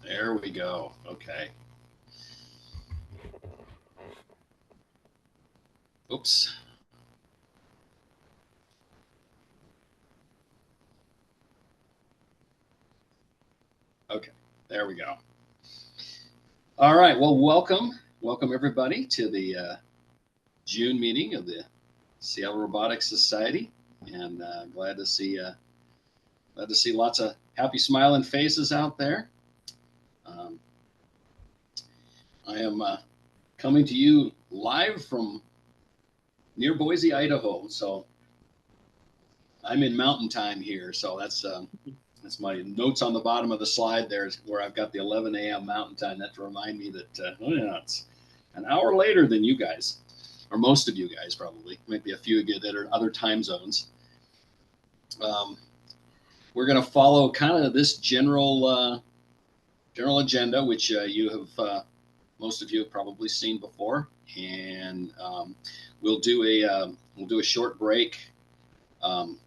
There we go. Okay. Oops. Okay. There we go. All right. Well, welcome everybody to the June meeting of the Seattle Robotics Society, and glad to see lots of happy, smiling faces out there. Um, I am coming to you live from near Boise, Idaho. So I'm in Mountain Time here. So that's my notes on the bottom of the slide. There's where I've got the 11 a.m. Mountain Time. That to remind me that oh yeah, it's an hour later than you guys, or most of you guys probably. Maybe a few of you that are in other time zones. Um, we're going to follow kind of this general agenda, which you have most of you have probably seen before, and we'll do a short break um,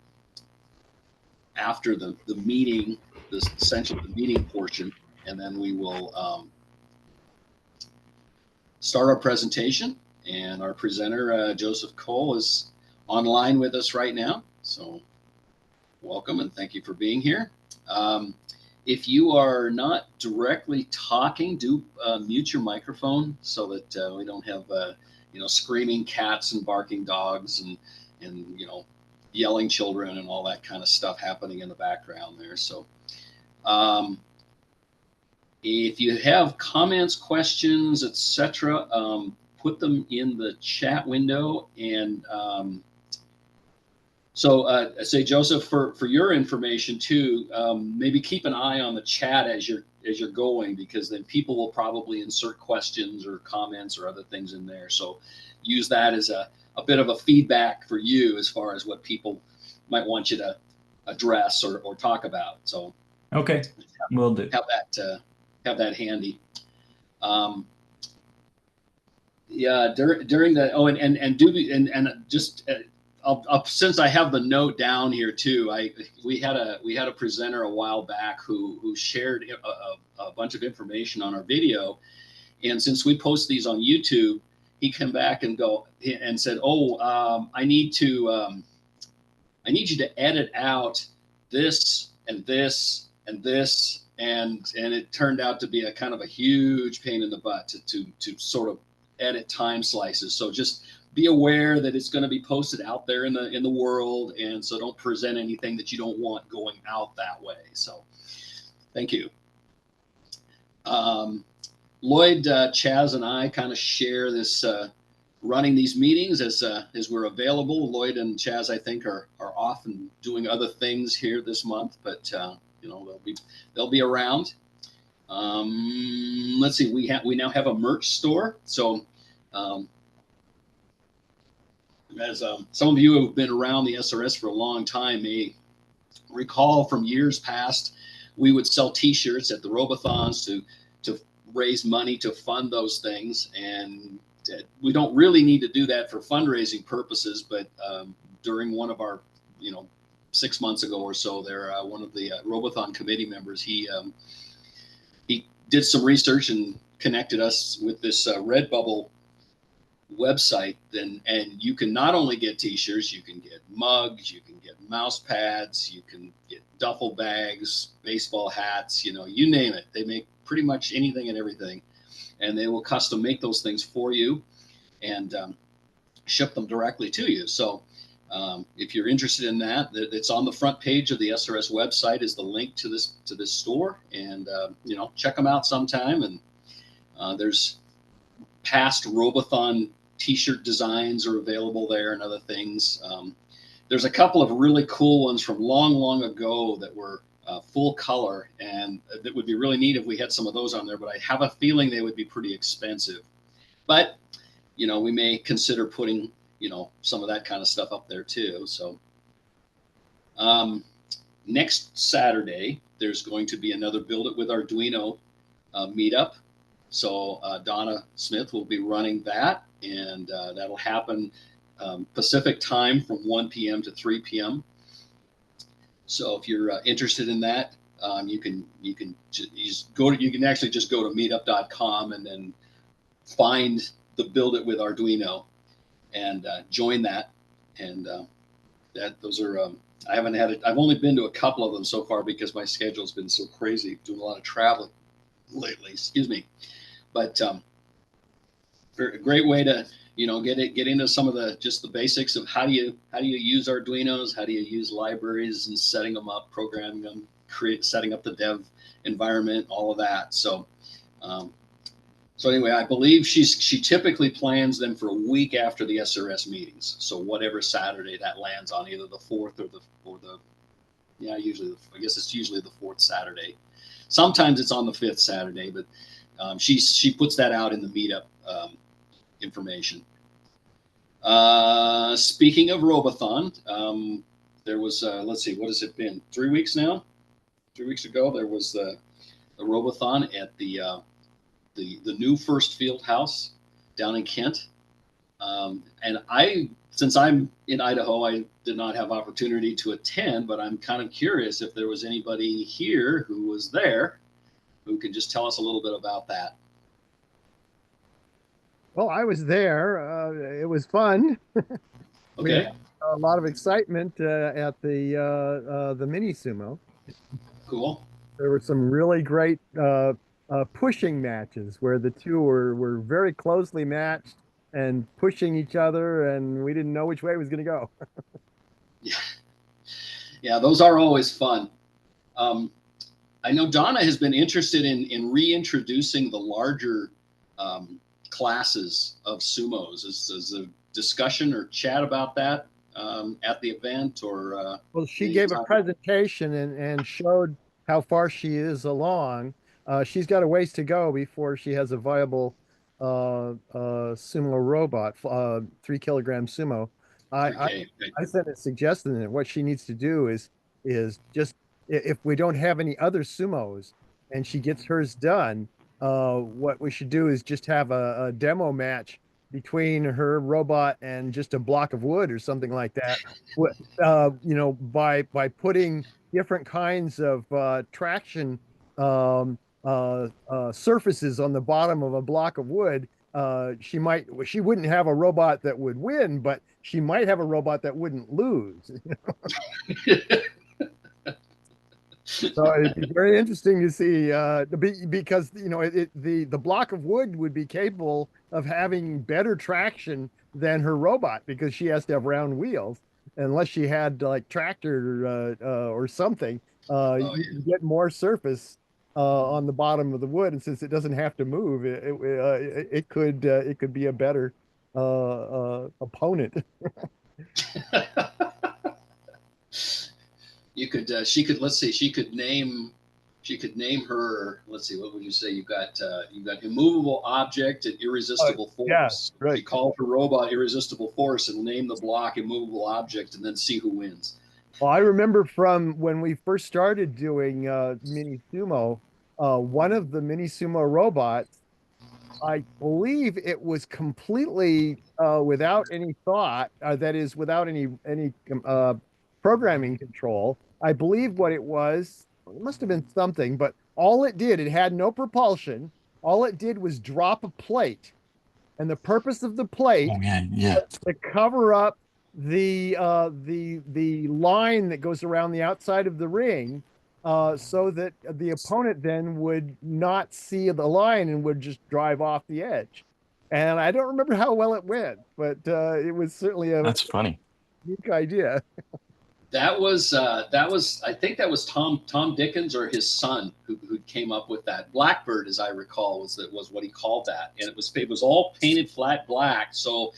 after the meeting, this essentially the meeting portion, and then we will start our presentation. And our presenter Joseph Cole is online with us right now, so welcome and thank you for being here. If you are not directly talking, do mute your microphone so that we don't have screaming cats and barking dogs and yelling children and all that kind of stuff happening in the background there. So um, if you have comments, questions, etc., put them in the chat window. And say, Joseph, for your information too, maybe keep an eye on the chat as you're going, because then people will probably insert questions or comments or other things in there. So use that as a bit of a feedback for you as far as what people might want you to address or talk about. So okay, will do. Have that handy. Um, yeah, during the and do and just since I have the note down here too, we had a presenter a while back who shared a bunch of information on our video, and since we post these on YouTube, he came back and said, "Oh, I need you to edit out this and this and this." And it turned out to be a kind of a huge pain in the butt to sort of edit time slices. So just be aware that it's going to be posted out there in the world, and so don't present anything that you don't want going out that way. So thank you. Lloyd, Chaz, and I kind of share this running these meetings as we're available. Lloyd and Chaz, I think, are off and doing other things here this month, but they'll be around. Let's see, we now have a merch store. So as some of you who have been around the SRS for a long time may recall from years past, we would sell T-shirts at the Robothons to raise money to fund those things, and we don't really need to do that for fundraising purposes. But during one of our 6 months ago or so, there one of the Robothon committee members, he did some research and connected us with this Redbubble website. And you can not only get T-shirts, you can get mugs, you can get mouse pads, you can get duffel bags, baseball hats, you name it. They make pretty much anything and everything, and they will custom make those things for you and ship them directly to you. So if you're interested in that, it's on the front page of the SRS website is the link to this store, and check them out sometime. And there's past Robothon T-shirt designs are available there and other things. There's a couple of really cool ones from long ago that were full color, and that would be really neat if we had some of those on there, but I have a feeling they would be pretty expensive. But we may consider putting some of that kind of stuff up there too. So next Saturday there's going to be another Build It with Arduino meetup. So Donna Smith will be running that, and that'll happen Pacific time from 1 p.m. to 3 p.m. So if you're interested in that, You can actually just go to meetup.com and then find the Build It with Arduino and join that. And those are I've only been to a couple of them so far because my schedule's been so crazy, doing a lot of traveling lately. Excuse me, but a great way to get into some of the basics of how do you use Arduinos, how do you use libraries and setting them up, programming them, setting up the dev environment, all of that. So anyway, I believe she typically plans them for a week after the SRS meetings. So whatever Saturday that lands on, either the 4th or the I guess it's usually the 4th Saturday. Sometimes it's on the 5th Saturday, but she puts that out in the meetup information. Speaking of Robothon, there was let's see, what has it been? 3 weeks now? 3 weeks ago, there was the Robothon at the new First Field House down in Kent. And since I'm in Idaho, I did not have opportunity to attend, but I'm kind of curious if there was anybody here who was there who could just tell us a little bit about that. Well, I was there. It was fun. We Okay, had a lot of excitement at the mini sumo. cool. There were some really great pushing matches where the two were very closely matched and pushing each other, and we didn't know which way it was going to go. Yeah, those are always fun. I know Donna has been interested in reintroducing the larger classes of sumos. Is a discussion or chat about that at the event, or Well, she gave a presentation and showed how far she is along. She's got a ways to go before she has a viable sumo robot, 3 kilogram sumo. okay. I sent a suggestion that what she needs to do is just, if we don't have any other sumos and she gets hers done, what we should do is just have a demo match between her robot and just a block of wood or something like that. By putting different kinds of traction surfaces on the bottom of a block of wood, she wouldn't have a robot that would win, but she might have a robot that wouldn't lose. So it'd be very interesting to see, because the block of wood would be capable of having better traction than her robot because she has to have round wheels. Unless she had like tractor or something, you get more surface on the bottom of the wood, and since it doesn't have to move, it could be a better opponent. She could name her, let's see, what would you say? You've got immovable object and irresistible force. Yeah, right. She called her robot irresistible force and name the block immovable object and then see who wins. Well, I remember from when we first started doing mini sumo, one of the mini sumo robots, I believe it was completely without any thought, that is, without any programming control. I believe what it must have been something, but it had no propulsion. All it did was drop a plate. And the purpose of the plate was to cover up the line that goes around the outside of the ring, so that the opponent then would not see the line and would just drive off the edge. And I don't remember how well it went, but it was certainly That's funny. Unique idea. That was I think that was Tom Dickens or his son who came up with that. Blackbird, as I recall, was what he called that, and it was all painted flat black, so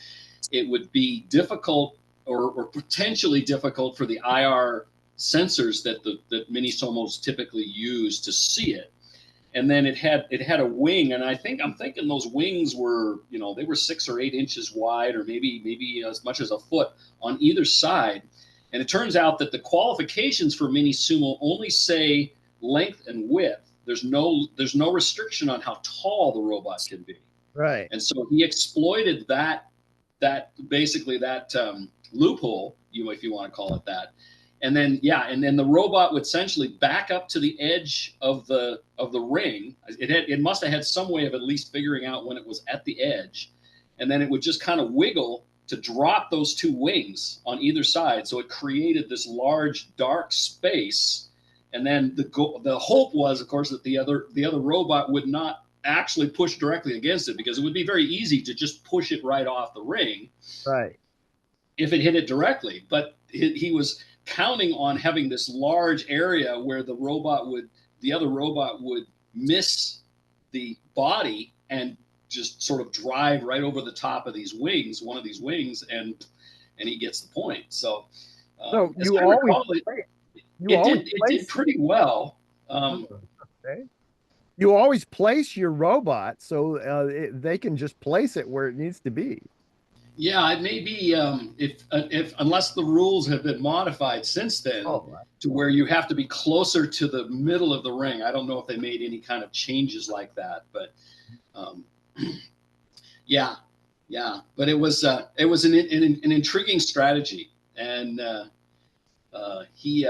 it would be difficult or potentially difficult for the IR sensors that mini sumos typically use to see it. And then it had a wing, and I'm thinking those wings were, they were 6 or 8 inches wide, or maybe as much as a foot on either side. And it turns out that the qualifications for mini sumo only say length and width. There's no restriction on how tall the robot can be. Right. And so he exploited that loophole, if you want to call it that, And then, yeah, and then the robot would essentially back up to the edge of the ring. It must have had some way of at least figuring out when it was at the edge, and then it would just kind of wiggle to drop those two wings on either side. So it created this large dark space. And then the hope was, of course, that the other robot would not actually push directly against it, because it would be very easy to just push it right off the ring, right, if it hit it directly. But he was counting on having this large area where the other robot would miss the body and just sort of drive right over the top of these wings, one of these wings, and he gets the point. So, you always it did pretty well. Okay. You always place your robot so they can just place it where it needs to be. Yeah, it may be if unless the rules have been modified since then to where you have to be closer to the middle of the ring. I don't know if they made any kind of changes like that, but yeah. But it was an intriguing strategy, and he.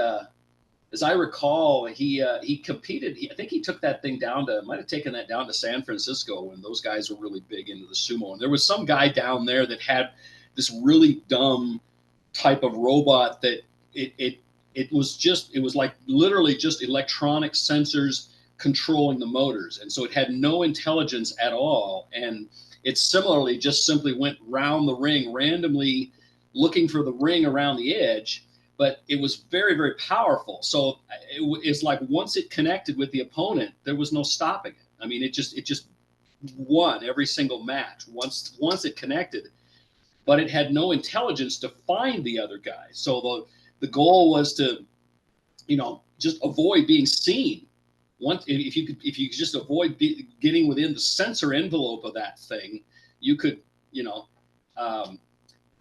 As I recall, he competed. I think he took that thing might have taken that down to San Francisco when those guys were really big into the sumo. And there was some guy down there that had this really dumb type of robot that it was like literally just electronic sensors controlling the motors. And so it had no intelligence at all. And it similarly just simply went round the ring, randomly looking for the ring around the edge. But it was very, very powerful. So it's like once it connected with the opponent, there was no stopping it. I mean, it just won every single match once it connected. But it had no intelligence to find the other guy. So the goal was to, just avoid being seen. If you could just avoid getting within the sensor envelope of that thing, you could,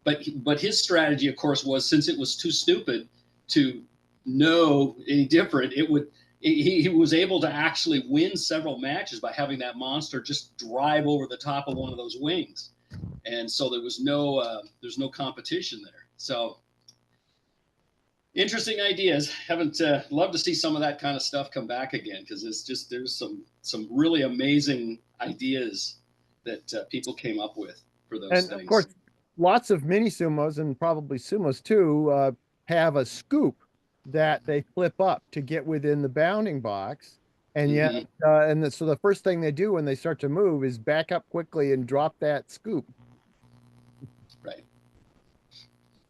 But his strategy, of course, was, since it was too stupid to know any different, he was able to actually win several matches by having that monster just drive over the top of one of those wings, and so there's no competition there. So interesting ideas. Haven't love to see some of that kind of stuff come back again, because there's some really amazing ideas that people came up with for those things. And of course, lots of mini sumos, and probably sumos too, have a scoop that they flip up to get within the bounding box. And yet, so the first thing they do when they start to move is back up quickly and drop that scoop.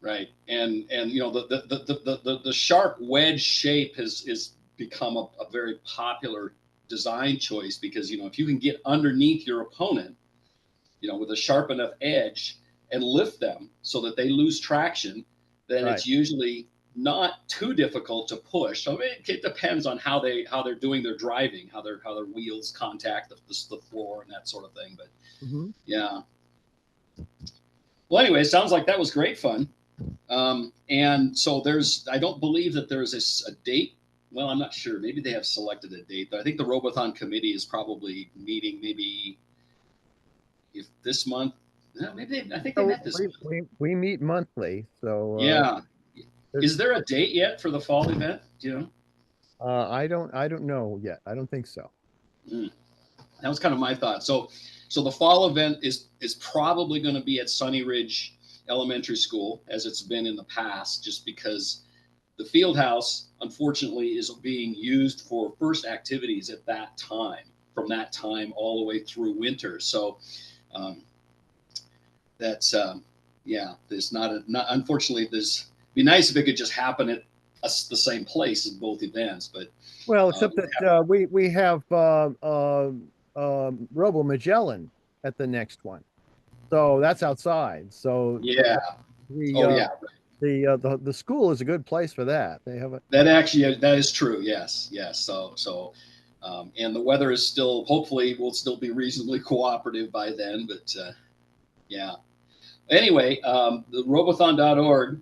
Right. And the sharp wedge shape has become a very popular design choice, because if you can get underneath your opponent, with a sharp enough edge, and lift them so that they lose traction, then it's usually not too difficult to push. So it depends on how they're doing their driving, how their wheels contact the floor and that sort of thing. But yeah. Well, anyway, it sounds like that was great fun. And so I don't believe that there's a date. Well, I'm not sure. Maybe they have selected a date, but I think the Robothon committee is probably meeting if this month. I think they met this month. We meet monthly, so yeah. Is there a date yet for the fall event? Do you know? I don't know yet. I don't think so. That was kind of my thought. So the fall event is probably going to be at Sunny Ridge Elementary School, as it's been in the past, just because the field house, unfortunately, is being used for first activities at that time, from that time all the way through winter. So that's there's unfortunately, be nice if it could just happen at the same place in both events, but except that we have Robo Magellan at the next one, so that's outside. So the school is a good place for that. They have that is true. Yes. So and the weather is hopefully will still be reasonably cooperative by then, but yeah. Anyway, the robothon.org,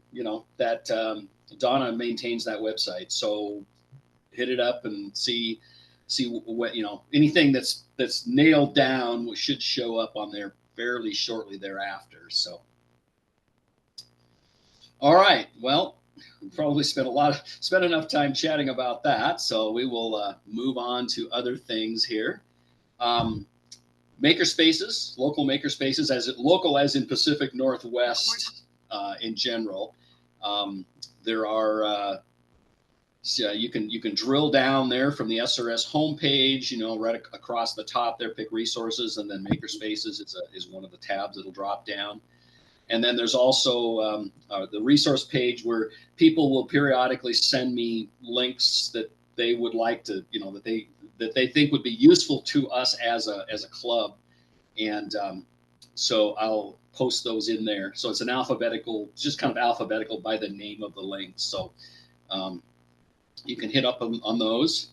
that Donna maintains that website. So hit it up and see what, anything that's nailed down should show up on there fairly shortly thereafter. So, all right. Well, probably spent enough time chatting about that. So we will move on to other things here. Maker spaces, local maker spaces, local as in Pacific Northwest in general. There are so you can drill down there from the SRS homepage, right across the top there, pick resources, and then maker spaces is one of the tabs that'll drop down. And then there's also the resource page where people will periodically send me links that they would like to, that they think would be useful to us as a club. And so I'll post those in there. So it's an alphabetical, just kind of alphabetical by the name of the link. So you can hit up on those.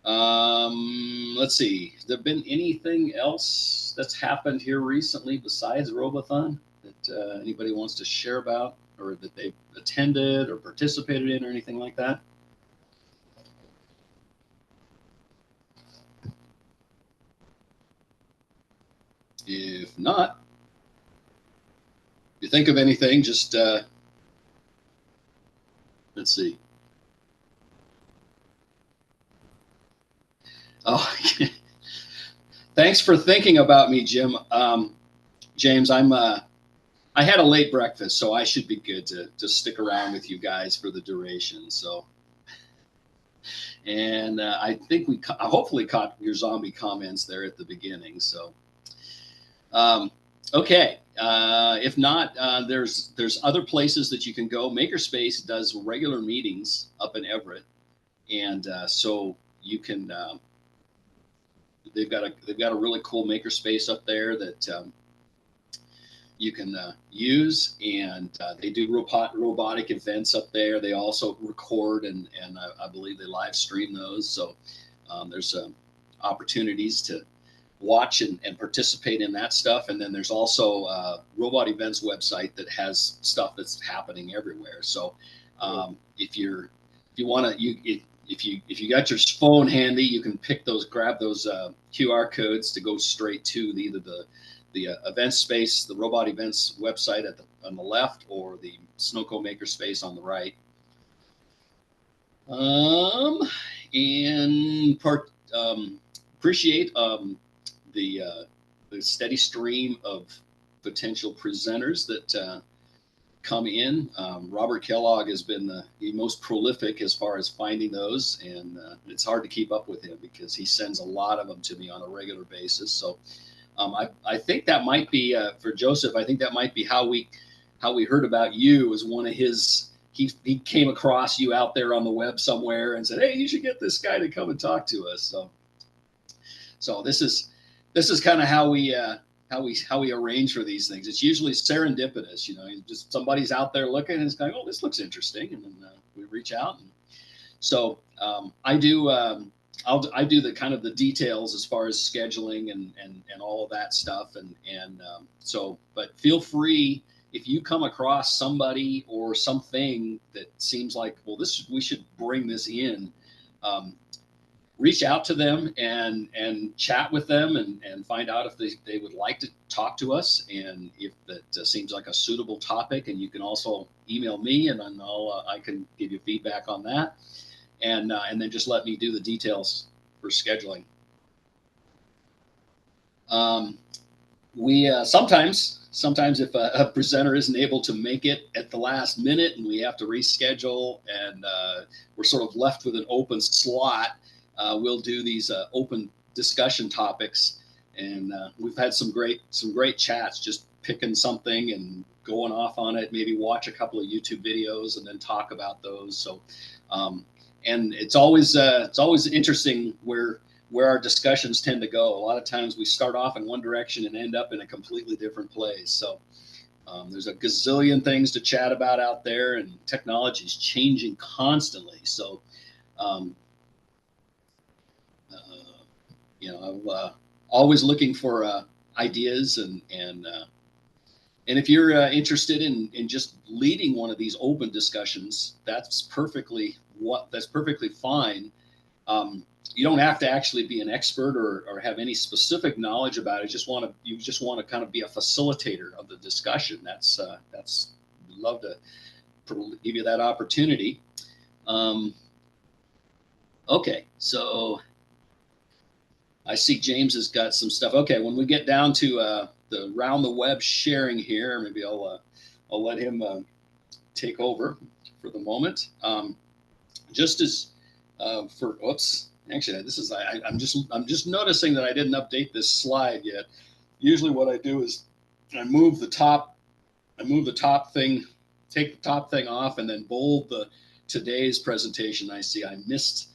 Let's see. Has there been anything else that's happened here recently besides Robothon that anybody wants to share about, or that they've attended or participated in, or anything like that? If not, if you think of anything, just let's see. Oh, thanks for thinking about me, Jim. James, I had a late breakfast, so I should be good to stick around with you guys for the duration. So, and I think I hopefully caught your zombie comments there at the beginning. So, okay. If not, there's other places that you can go. Makerspace does regular meetings up in Everett, and so you can. They've got a really cool makerspace up there that you can use, and they do robotic events up there. They also record and I believe they live stream those. So there's opportunities to watch and participate in that stuff. And then there's also Robot Events website that has stuff that's happening everywhere. So if you got your phone handy, you can grab those QR codes to go straight to either the event space, the Robot Events website on the left, or the Snowco Makerspace on the right. Appreciate the steady stream of potential presenters that come in. Robert Kellogg has been the most prolific as far as finding those, and it's hard to keep up with him because he sends a lot of them to me on a regular basis. So I think that might be for Joseph. I think that might be how we heard about you, as one of his. He came across you out there on the web somewhere and said, "Hey, you should get this guy to come and talk to us." So this is kind of how we arrange for these things. It's usually serendipitous, just somebody's out there looking and it's going, "Oh, this looks interesting," and then we reach out. And so I do the kind of the details as far as scheduling and all of that stuff. But feel free, if you come across somebody or something that seems like, well, we should bring this in, reach out to them and chat with them and find out if they would like to talk to us, and if that seems like a suitable topic. And you can also email me, and then I can give you feedback on that, and then just let me do the details for scheduling. We sometimes if a presenter isn't able to make it at the last minute and we have to reschedule, and we're sort of left with an open slot, we'll do these open discussion topics, and we've had some great chats, just picking something and going off on it. Maybe watch a couple of YouTube videos and then talk about those. So, and it's always interesting where our discussions tend to go. A lot of times we start off in one direction and end up in a completely different place. So there's a gazillion things to chat about out there, and technology is changing constantly. So, I'm always looking for ideas, and if you're interested in just leading one of these open discussions, that's perfectly fine. You don't have to actually be an expert or have any specific knowledge about it. You just want to kind of be a facilitator of the discussion. That's love to give you that opportunity. Okay, so I see James has got some stuff. Okay, when we get down to the round the web sharing here, maybe I'll let him take over for the moment. Just as for oops, actually this is I'm just noticing that I didn't update this slide yet. Usually what I do is I move the top thing, take the top thing off, and then bold the today's presentation. I see I missed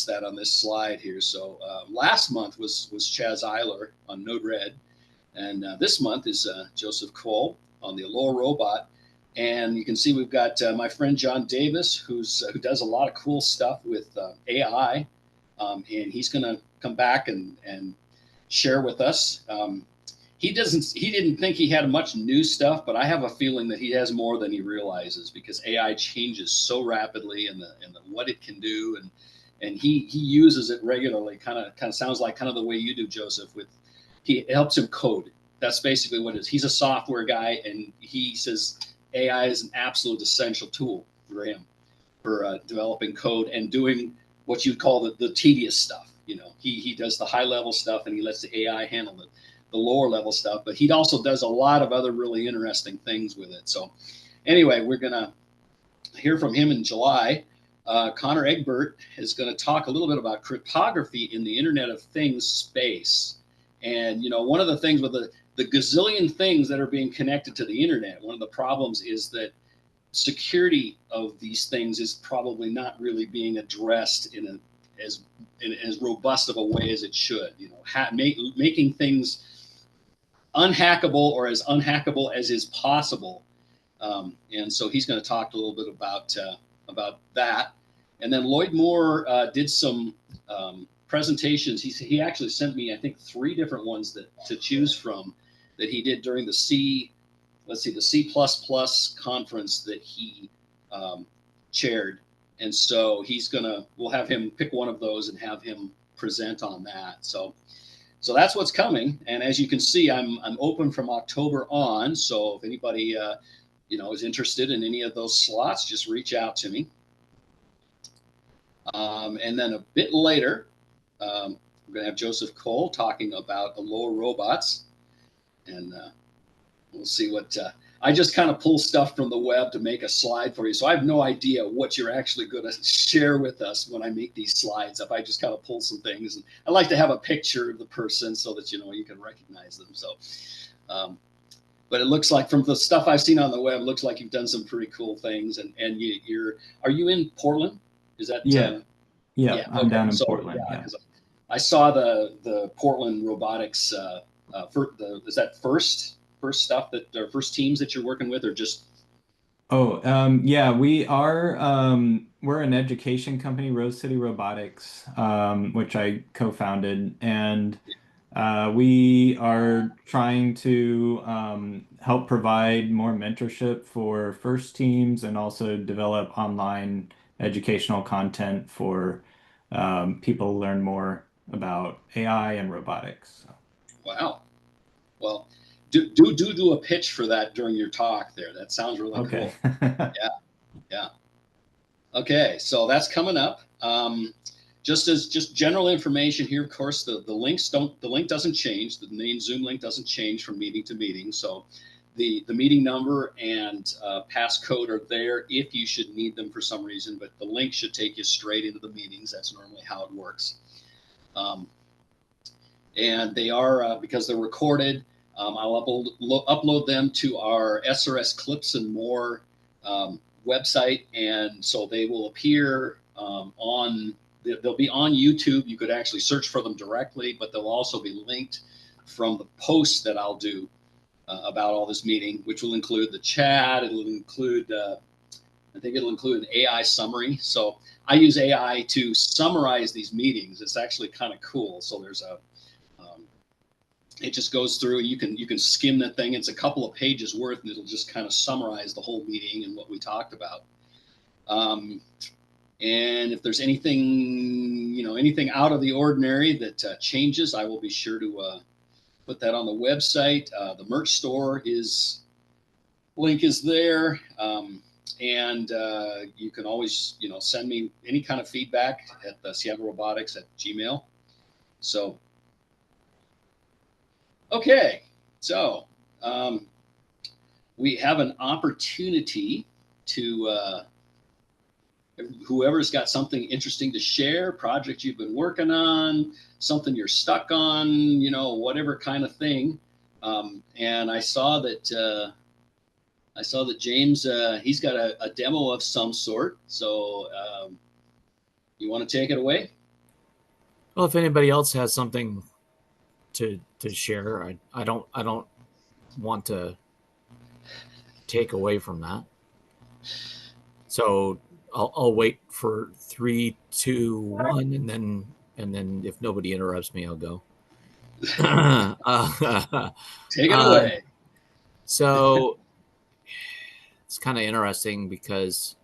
that on this slide here. So last month was Chaz Eiler on Node-RED, and this month is Joseph Cole on the ALOHA robot. And you can see we've got my friend John Davis, who does a lot of cool stuff with AI, and he's going to come back and share with us. He didn't think he had much new stuff, but I have a feeling that he has more than he realizes, because AI changes so rapidly, and the what it can do, and he uses it regularly. Kind of sounds like kind of the way you do, Joseph. It helps him code. That's basically what it is. He's a software guy, and he says AI is an absolute essential tool for him for developing code and doing what you'd call the tedious stuff. You know, he does the high level stuff, and he lets the AI handle the lower level stuff, but he also does a lot of other really interesting things with it. So anyway, we're gonna hear from him in July. Connor Egbert is going to talk a little bit about cryptography in the Internet of Things space. And, you know, one of the things with the gazillion things that are being connected to the internet, one of the problems is that security of these things is probably not really being addressed in as robust of a way as it should. You know, making things unhackable, or as unhackable as is possible. And so he's going to talk a little bit about that. And then Lloyd Moore did some presentations. He actually sent me, I think, 3 different ones to choose from that he did during the C++ conference that he chaired. And so we'll have him pick one of those and have him present on that. So that's what's coming. And as you can see, I'm open from October on. So if anybody is interested in any of those slots, just reach out to me. And then a bit later, we're going to have Joseph Cole talking about ALOHA robots, and we'll see what. I just kind of pull stuff from the web to make a slide for you, so I have no idea what you're actually going to share with us when I make these slides up. I just kind of pull some things, and I like to have a picture of the person so that you can recognize them. So. But it looks like, from the stuff I've seen on the web, it looks like you've done some pretty cool things. And are you in Portland? Is that yeah? I'm okay. down in Portland. Yeah. I saw the Portland Robotics. Is that first stuff that or first teams that you're working with, or just? Oh, yeah, we are. We're an education company, Rose City Robotics, which I co-founded, and we are trying to help provide more mentorship for first teams, and also develop online educational content for people to learn more about AI and robotics. Wow. Well, do a pitch for that during your talk there. That sounds really okay. Cool. Yeah. Okay, so that's coming up. Just general information here. Of course, the link doesn't change. The main Zoom link doesn't change from meeting to meeting. So the meeting number and passcode are there if you should need them for some reason, but the link should take you straight into the meetings. That's normally how it works. And they are, because they're recorded, I'll upload them to our SRS Clips and More website, and so they will appear they'll be on YouTube. You could actually search for them directly, but they'll also be linked from the posts that I'll do about all this meeting, which will include the chat. It'll include, I think it'll include an AI summary. So I use AI to summarize these meetings. It's actually kind of cool. So there's it just goes through. You can skim that thing. It's a couple of pages worth, and it'll just kind of summarize the whole meeting and what we talked about. And if there's anything out of the ordinary that changes, I will be sure to put that on the website. The merch store link is there. And you can always, send me any kind of feedback at SeattleRobotics@gmail. So, okay. So we have an opportunity to whoever's got something interesting to share, project you've been working on, something you're stuck on, whatever kind of thing. And I saw that James, he's got a demo of some sort. So you want to take it away? Well, if anybody else has something to share, I don't want to take away from that. So I'll wait for 3, 2, 1, and then if nobody interrupts me, I'll go. Take it away. So it's kind of interesting because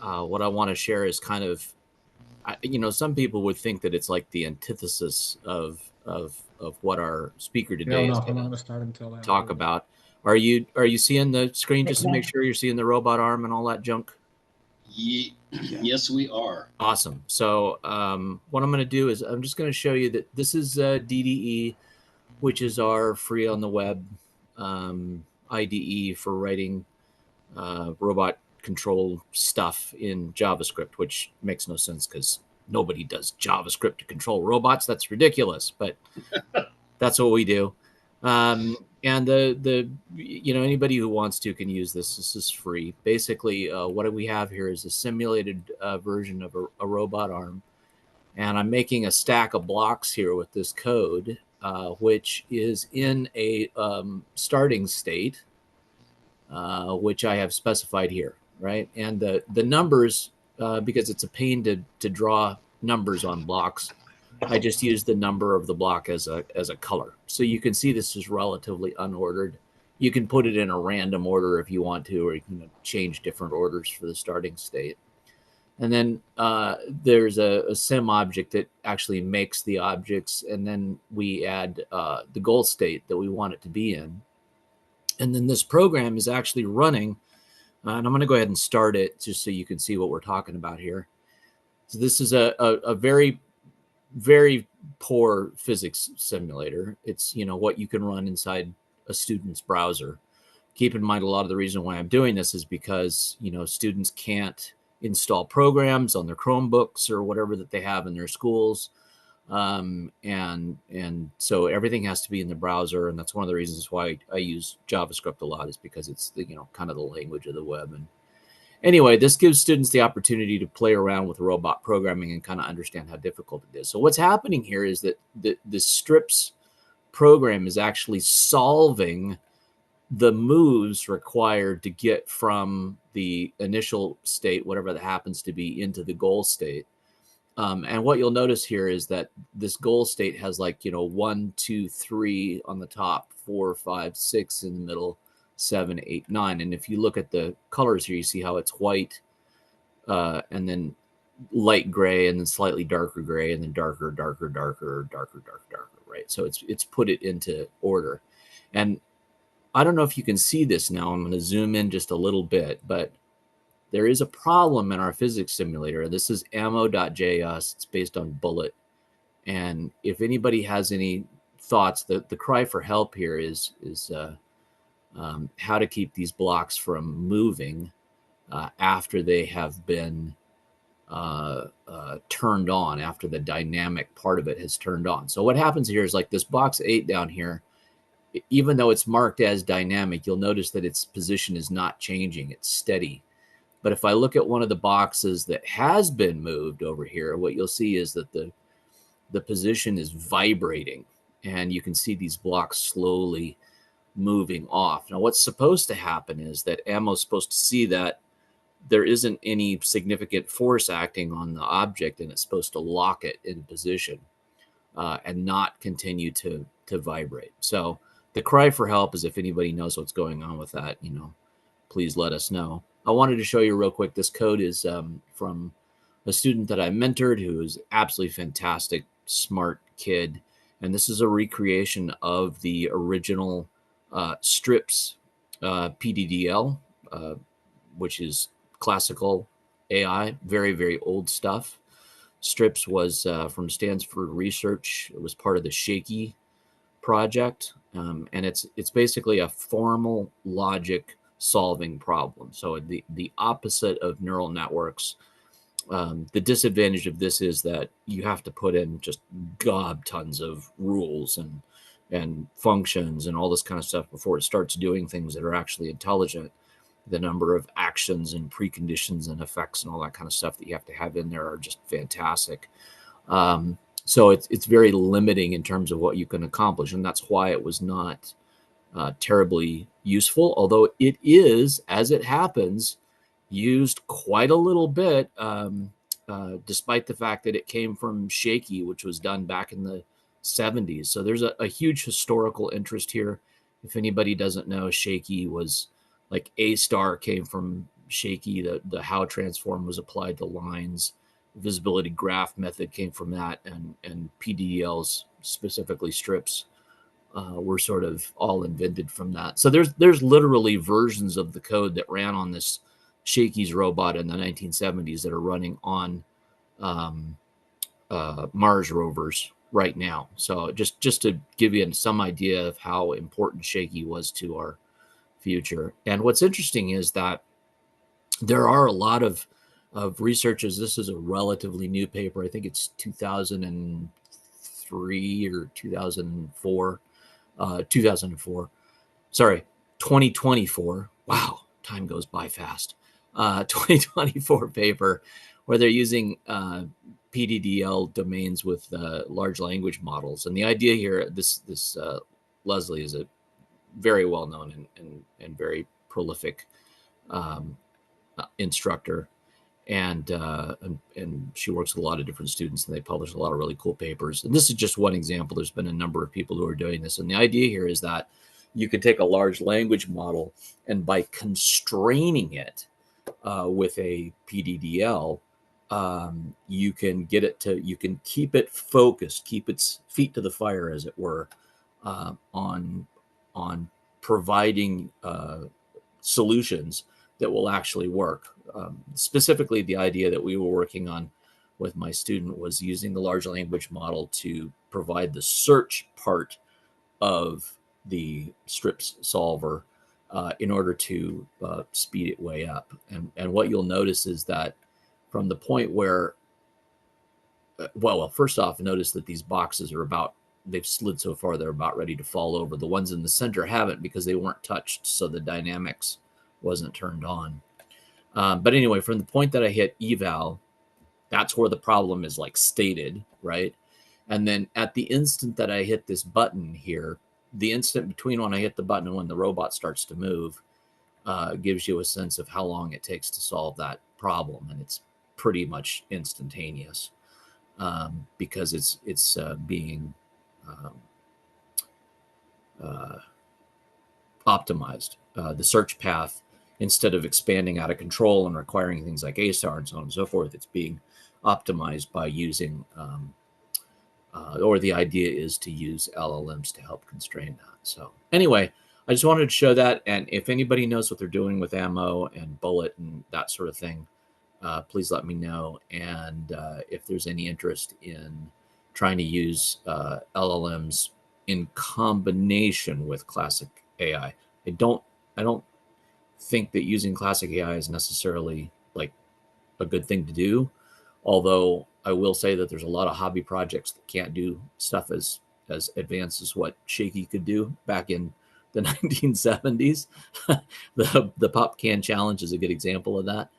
what I want to share is kind of, some people would think that it's like the antithesis of what our speaker today is going to talk about. Are you seeing the screen just to make sure you're seeing the robot arm and all that junk? Yes, we are. Awesome. So what I'm going to do is I'm just going to show you that this is DDE, which is our free on the web IDE for writing robot control stuff in JavaScript, which makes no sense because nobody does JavaScript to control robots. That's ridiculous, but that's what we do. And anybody who wants to can use this. This is free. Basically, what we have here is a simulated version of a robot arm. And I'm making a stack of blocks here with this code, which is in a starting state, which I have specified here, right? And the numbers, because it's a pain to draw numbers on blocks, I just use the number of the block as a color. So you can see this is relatively unordered. You can put it in a random order if you want to, or you can change different orders for the starting state. And then there's a sim object that actually makes the objects, and then we add the goal state that we want it to be in. And then this program is actually running, and I'm going to go ahead and start it just so you can see what we're talking about here. So this is a very, very poor physics simulator. It's, what you can run inside a student's browser. Keep in mind, a lot of the reason why I'm doing this is because, students can't install programs on their Chromebooks or whatever that they have in their schools. And so everything has to be in the browser. And that's one of the reasons why I use JavaScript a lot, is because it's the, kind of the language of the web. And anyway, this gives students the opportunity to play around with robot programming and kind of understand how difficult it is. So what's happening here is that the strips program is actually solving the moves required to get from the initial state, whatever that happens to be, into the goal state. And what you'll notice here is that this goal state has 1, 2, 3 on the top, 4, 5, 6 in the middle, 7, 8, 9. And if you look at the colors here, you see how it's white, and then light gray, and then slightly darker gray, and then darker, darker, darker, darker, darker, darker, right? So it's put it into order. And I don't know if you can see this now. I'm going to zoom in just a little bit, but there is a problem in our physics simulator. This is ammo.js. It's based on Bullet. And if anybody has any thoughts, the cry for help here is how to keep these blocks from moving after they have been turned on, after the dynamic part of it has turned on. So what happens here is, like this box 8 down here, even though it's marked as dynamic, you'll notice that its position is not changing. It's steady. But if I look at one of the boxes that has been moved over here, what you'll see is that the position is vibrating, and you can see these blocks slowly moving off. Now, what's supposed to happen is that ammo is supposed to see that there isn't any significant force acting on the object, and it's supposed to lock it in position and not continue to vibrate. So the cry for help is, if anybody knows what's going on with that, please let us know. I wanted to show you real quick. This code is from a student that I mentored who is absolutely fantastic, smart kid. And this is a recreation of the original strips PDDL which is classical AI, very, very old stuff. STRIPS was from Stanford Research. It was part of the Shaky project, and it's basically a formal logic solving problem. So the opposite of neural networks. The disadvantage of this is that you have to put in just tons of rules and functions and all this kind of stuff before it starts doing things that are actually intelligent. The number of actions and preconditions and effects and all that kind of stuff that you have to have in there are just fantastic. So it's very limiting in terms of what you can accomplish, and that's why it was not terribly useful, although it is, as it happens, used quite a little bit, despite the fact that it came from Shaky, which was done back in the 70s. So there's a huge historical interest here. If anybody doesn't know, Shaky was like A-star came from Shaky. The how transform was applied to lines. Visibility graph method came from that, and PDLs, specifically strips, were sort of all invented from that. So there's literally versions of the code that ran on this Shaky's robot in the 1970s that are running on Mars rovers right now. So just to give you some idea of how important Shaky was to our future. And what's interesting is that there are a lot of researchers. This is a relatively new paper. I think it's 2003 or 2004. 2004. Sorry, 2024. Wow, time goes by fast. 2024 paper where they're using PDDL domains with large language models. And the idea here, this Leslie is a very well-known and very prolific instructor, and she works with a lot of different students, and they publish a lot of really cool papers. And this is just one example. There's been a number of people who are doing this, and the idea here is that you could take a large language model, and by constraining it with a PDDL, you can get it to, you can keep it focused, keep its feet to the fire, as it were, on providing solutions that will actually work. Specifically, the idea that we were working on with my student was using the large language model to provide the search part of the strips solver in order to speed it way up. And what you'll notice is that from the point where, well, first off, notice that these boxes are about, they've slid so far they're about ready to fall over. The ones in the center haven't, because they weren't touched, so the dynamics wasn't turned on. But anyway, from the point that I hit eval, that's where the problem is like stated, right? And then at the instant that I hit this button here, the instant between when I hit the button and when the robot starts to move gives you a sense of how long it takes to solve that problem. And it's pretty much instantaneous because it's being optimized. The search path, instead of expanding out of control and requiring things like ASAR and so on and so forth, it's being optimized by using, or the idea is to use LLMs to help constrain that. So anyway, I just wanted to show that. And if anybody knows what they're doing with ammo and bullet and that sort of thing, please let me know. And if there's any interest in trying to use LLMs in combination with classic AI, I don't think that using classic AI is necessarily like a good thing to do. Although I will say that there's a lot of hobby projects that can't do stuff as advanced as what Shaky could do back in the 1970s. The Pop Can Challenge is a good example of that.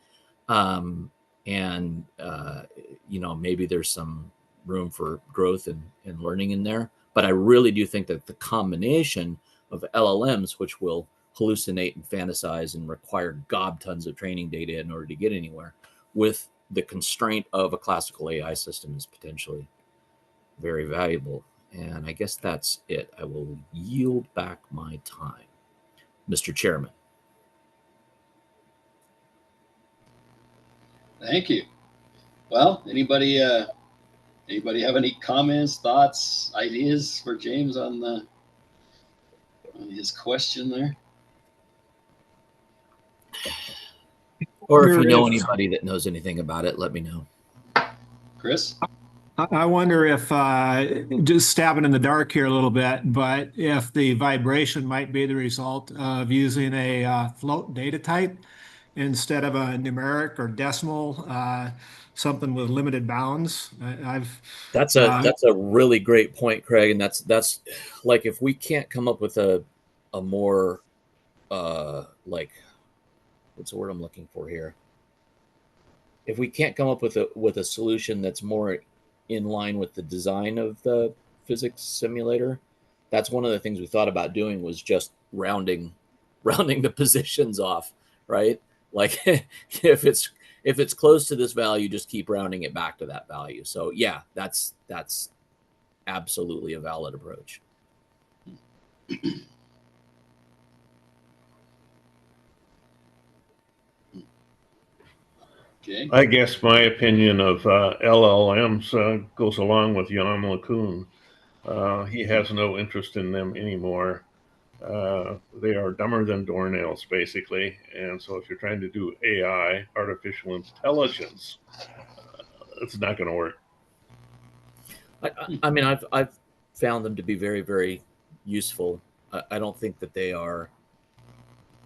You know, maybe there's some room for growth and learning in there. But I really do think that the combination of LLMs, which will hallucinate and fantasize and require tons of training data in order to get anywhere, with the constraint of a classical AI system, is potentially very valuable. And I guess that's it. I will yield back my time, Mr. Chairman. Thank you. Well, anybody have any comments, thoughts, ideas for James on his question there? Or if you know wonder if anybody that knows anything about it, let me know. Chris? I wonder if just stabbing in the dark here a little bit, but if the vibration might be the result of using a float data type instead of a numeric or decimal, something with limited bounds. That's a really great point, Craig, and that's like if we can't come up with a more like what's the word I'm looking for here? If we can't come up with a solution that's more in line with the design of the physics simulator, that's one of the things we thought about doing was just rounding the positions off, right? Like if it's close to this value, just keep rounding it back to that value. So yeah, that's absolutely a valid approach. Okay. I guess my opinion of LLMs goes along with Jan LeCun. He has no interest in them anymore. They are dumber than doornails, basically. And so if you're trying to do AI, artificial intelligence, it's not going to work. I mean, I've found them to be very, very useful. I don't think that they are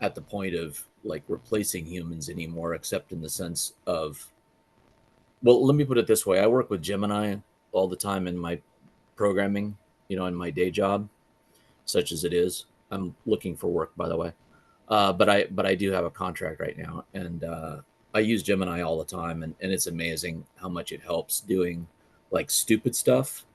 at the point of like replacing humans anymore, except in the sense of, well, let me put it this way. I work with Gemini all the time in my programming, in my day job, such as it is. I'm looking for work, by the way. But I do have a contract right now, and I use Gemini all the time, and it's amazing how much it helps doing like stupid stuff.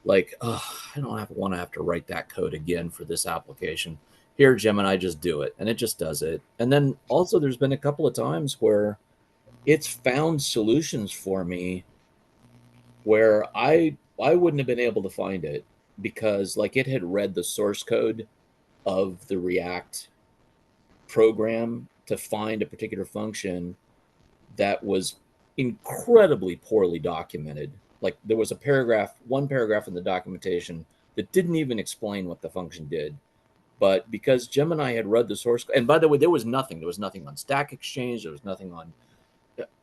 Like, I don't want to have to write that code again for this application. Here, Gemini, just do it, and it just does it. And then also, there's been a couple of times where it's found solutions for me where I wouldn't have been able to find it because like it had read the source code of the React program to find a particular function that was incredibly poorly documented. Like there was one paragraph in the documentation that didn't even explain what the function did. But because Gemini had read the source, and by the way, there was nothing on Stack Exchange, there was nothing on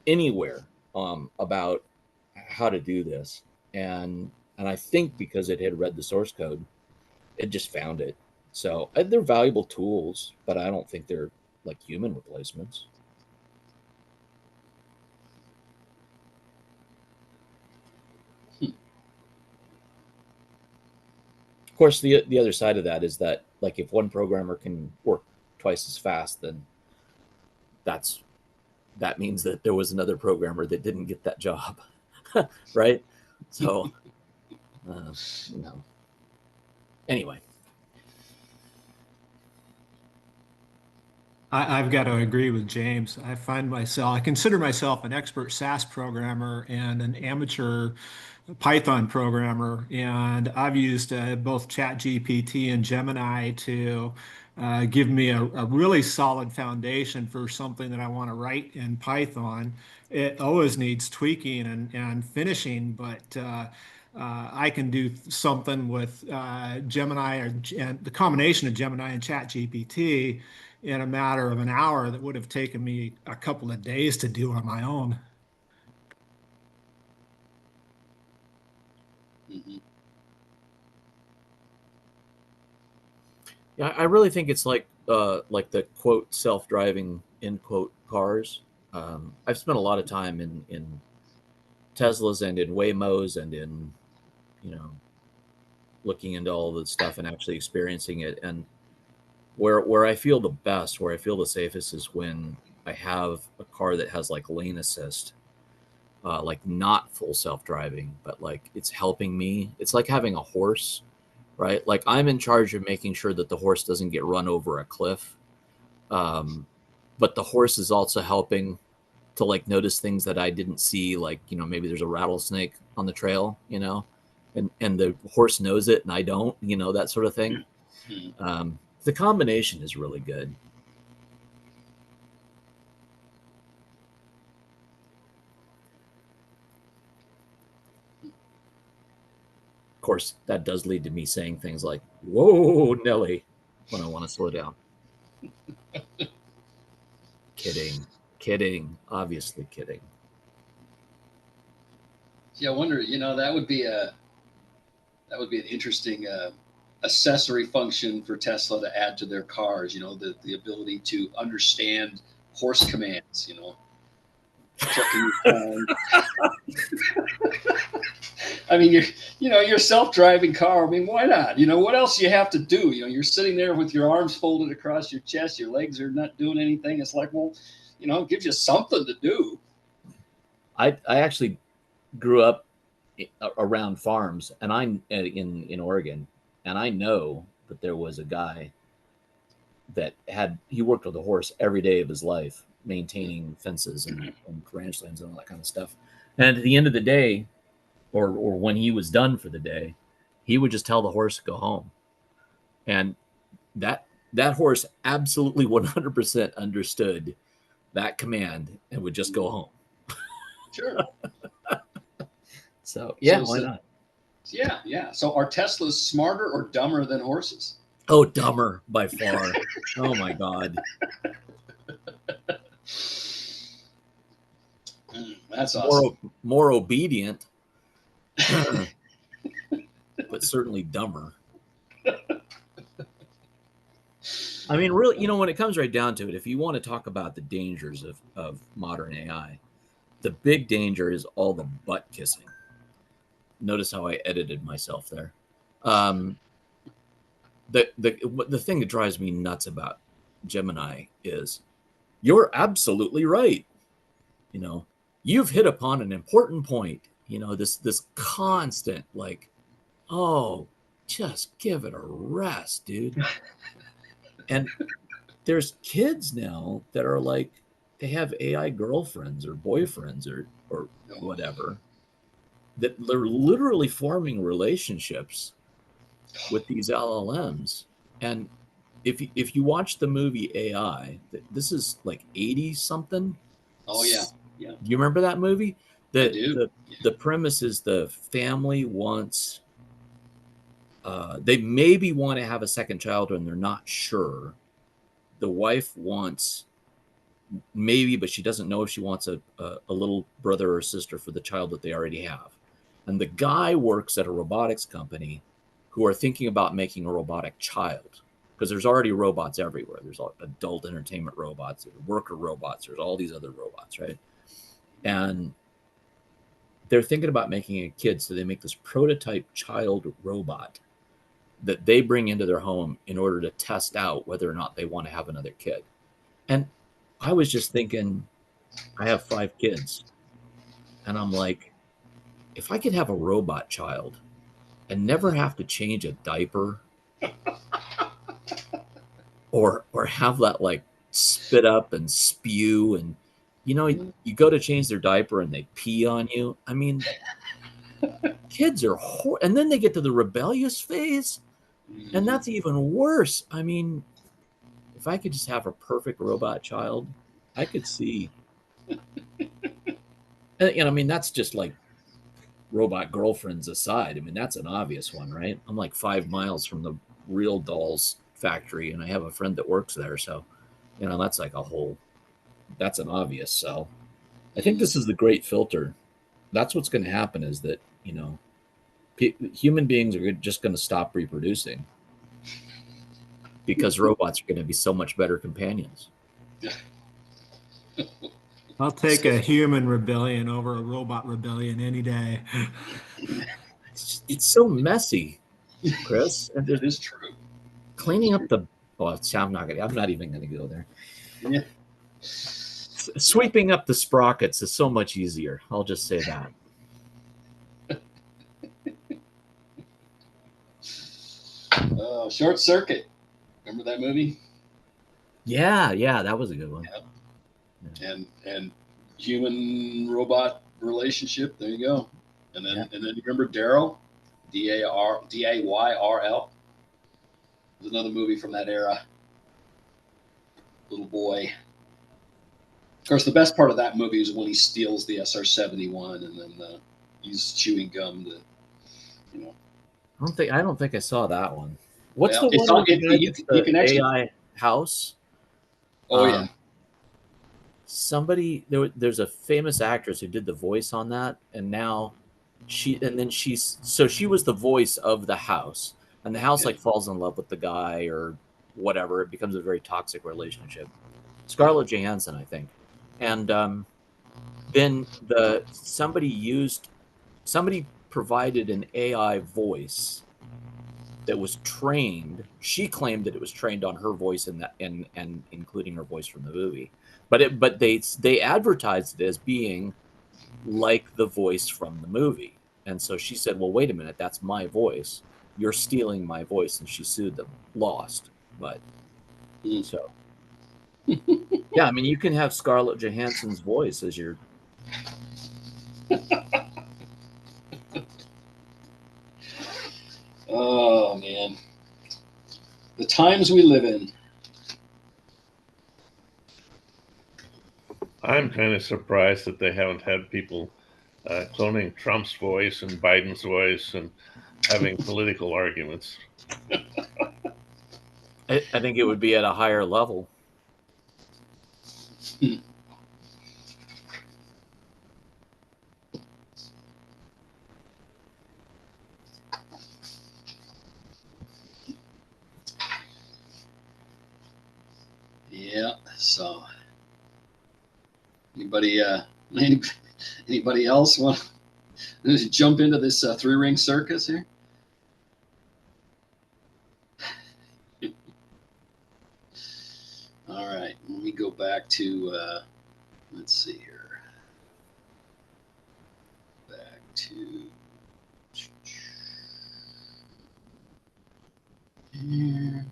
anywhere about how to do this. And I think because it had read the source code, it just found it. So they're valuable tools, but I don't think they're like human replacements. Of course, the other side of that is that like if one programmer can work twice as fast, then that means that there was another programmer that didn't get that job, right? So, Anyway. I've got to agree with James. I consider myself an expert SAS programmer and an amateur Python programmer, and I've used both ChatGPT and Gemini to give me a really solid foundation for something that I want to write in Python. It always needs tweaking and finishing, but I can do something with Gemini and the combination of Gemini and ChatGPT in a matter of an hour that would have taken me a couple of days to do on my own. Mm-hmm. Yeah, I really think it's like the quote self-driving end quote cars. I've spent a lot of time in Teslas and in Waymos and in looking into all the stuff and actually experiencing it. And where I feel the best, where I feel the safest is when I have a car that has like lane assist, like not full self-driving, but like it's helping me. It's like having a horse, right? Like I'm in charge of making sure that the horse doesn't get run over a cliff. But the horse is also helping to like notice things that I didn't see, like, maybe there's a rattlesnake on the trail, and the horse knows it and I don't, that sort of thing. The combination is really good. Of course, that does lead to me saying things like, whoa, Nelly, when I want to slow down. Kidding. Kidding. Obviously kidding. Yeah, I wonder. That would be an interesting accessory function for Tesla to add to their cars. The ability to understand horse commands. Checking your phone. I mean, your self-driving car. I mean, why not? What else do you have to do? You're sitting there with your arms folded across your chest. Your legs are not doing anything. It's like, well, it gives you something to do. I actually grew up around farms, and in Oregon, and I know that there was a guy that he worked with a horse every day of his life, maintaining fences and ranch lands and all that kind of stuff. And at the end of the day, or when he was done for the day, he would just tell the horse to go home. And that horse absolutely 100% understood that command and would just go home. Sure. So yeah, why not? Yeah. So are Teslas smarter or dumber than horses? Oh, dumber by far. Oh my God. That's awesome. More obedient, but certainly dumber. I mean, really, when it comes right down to it, if you want to talk about the dangers of modern AI, the big danger is all the butt kissing. Notice how I edited myself there. The thing that drives me nuts about Gemini is you're absolutely right. You've hit upon an important point. This constant oh, just give it a rest, dude. And there's kids now that are like, they have AI girlfriends or boyfriends or whatever, that they're literally forming relationships with these LLMs. And if you watch the movie AI, this is like 80 something. Oh yeah. Do you remember that movie? I do. The premise is the family wants, they maybe want to have a second child and they're not sure. The wife wants maybe, but she doesn't know if she wants a little brother or sister for the child that they already have. And the guy works at a robotics company who are thinking about making a robotic child, because there's already robots everywhere. There's adult entertainment robots, there's worker robots, there's all these other robots, right? And they're thinking about making a kid, so they make this prototype child robot that they bring into their home in order to test out whether or not they want to have another kid. And I was just thinking, I have 5 kids, and I'm like, if I could have a robot child and never have to change a diaper or have that like spit up and spew, and you go to change their diaper and they pee on you. I mean, kids are and then they get to the rebellious phase, and that's even worse. I mean, if I could just have a perfect robot child, I could see. And I mean, that's just like robot girlfriends aside. I mean, that's an obvious one, right? I'm like 5 miles from the real dolls factory, and I have a friend that works there. So, that's like that's an obvious. So I think this is the great filter. That's what's going to happen, is that, human beings are just going to stop reproducing because robots are going to be so much better companions. I'll take a human rebellion over a robot rebellion any day. It's so messy, Chris. And It is true. Cleaning up the I'm not even going to go there. Yeah. Sweeping up the sprockets is so much easier. I'll just say that. Short Circuit. Remember that movie? Yeah, that was a good one. Yeah. And human robot relationship. There you go. And then you remember Daryl, Dayrl. There's another movie from that era. Little boy. Of course, the best part of that movie is when he steals the SR-71 and then he's chewing gum. I don't think I saw that one. What's the one? You can actually AI house. Oh yeah. there's a famous actress who did the voice on that, and now she was the voice of the house, and the house like falls in love with the guy or whatever. It becomes a very toxic relationship. Scarlett Johansson, I think, and then somebody provided an AI voice that was trained. She claimed that it was trained on her voice and including her voice from the movie, but they advertised it as being like the voice from the movie. And so she said, well, wait a minute, that's my voice. You're stealing my voice. And she sued them, lost. But so, yeah, I mean, you can have Scarlett Johansson's voice as your. Oh, man. The times we live in. I'm kind of surprised that they haven't had people cloning Trump's voice and Biden's voice and having political arguments. I think it would be at a higher level. Yeah. So, anybody else want to jump into this three-ring circus here? All right. Let me go back to. Let's see here. Back to. Here.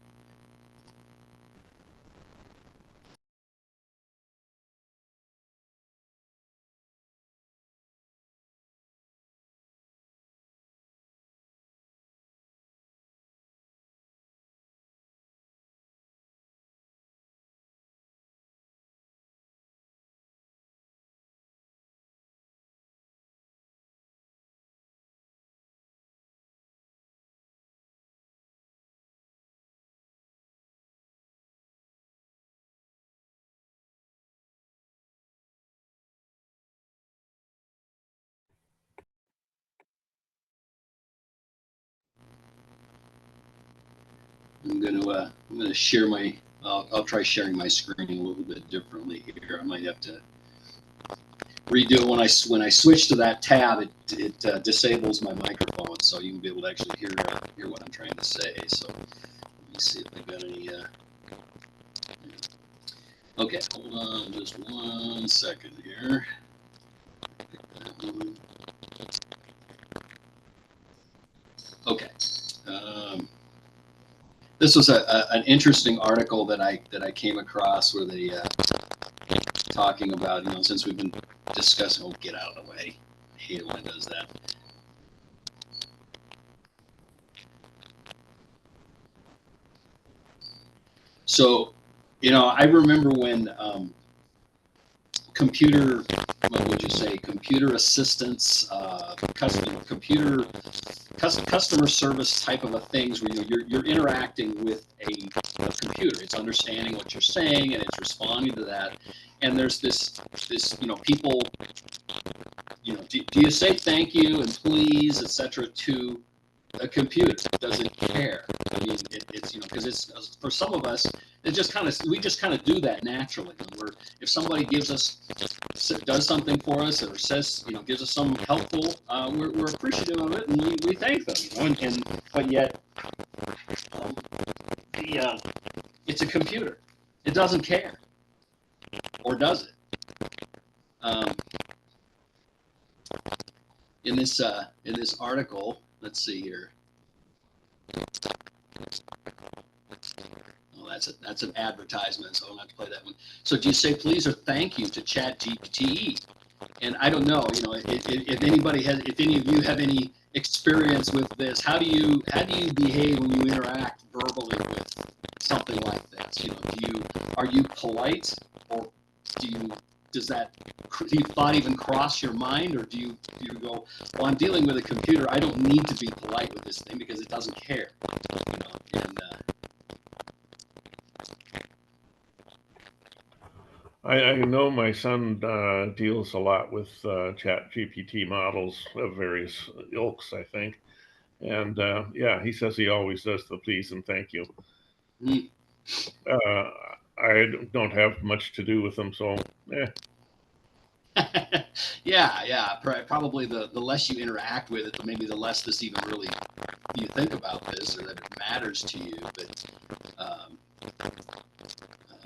I'm gonna share my. I'll try sharing my screen a little bit differently here. I might have to redo it when I switch to that tab. It disables my microphone, so you can be able to actually hear what I'm trying to say. So let me see if I got any. Okay, hold on just 1 second here. Okay. This was an interesting article that I came across where they talking about, since we've been discussing. Oh, get out of the way! I hate it when it does that. So, I remember when computer assistance, customer service type of a things where you're interacting with a computer. It's understanding what you're saying and it's responding to that. And there's this people, do you say thank you and please, etc. to a computer? Does it care? I mean, it's because it's for some of us, we just kind of do that naturally. If somebody does something for us or says, gives us something helpful, we're appreciative of it and we thank them. But yet, it's a computer. It doesn't care, or does it? In this article, let's see here. Oh, that's an advertisement, so I'll have to play that one. So do you say please or thank you to ChatGPT? And I don't know, if any of you have any experience with this, how do you behave when you interact verbally with something like this? Are you polite, or do you thought even cross your mind, or do you go, well, I'm dealing with a computer, I don't need to be polite with this thing because it doesn't care, and I know my son deals a lot with Chat GPT models of various ilks, I think. And yeah, he says he always does the please and thank you. Mm. I don't have much to do with them, so Yeah. Probably the less you interact with it, maybe the less this even really you think about this or that it matters to you. But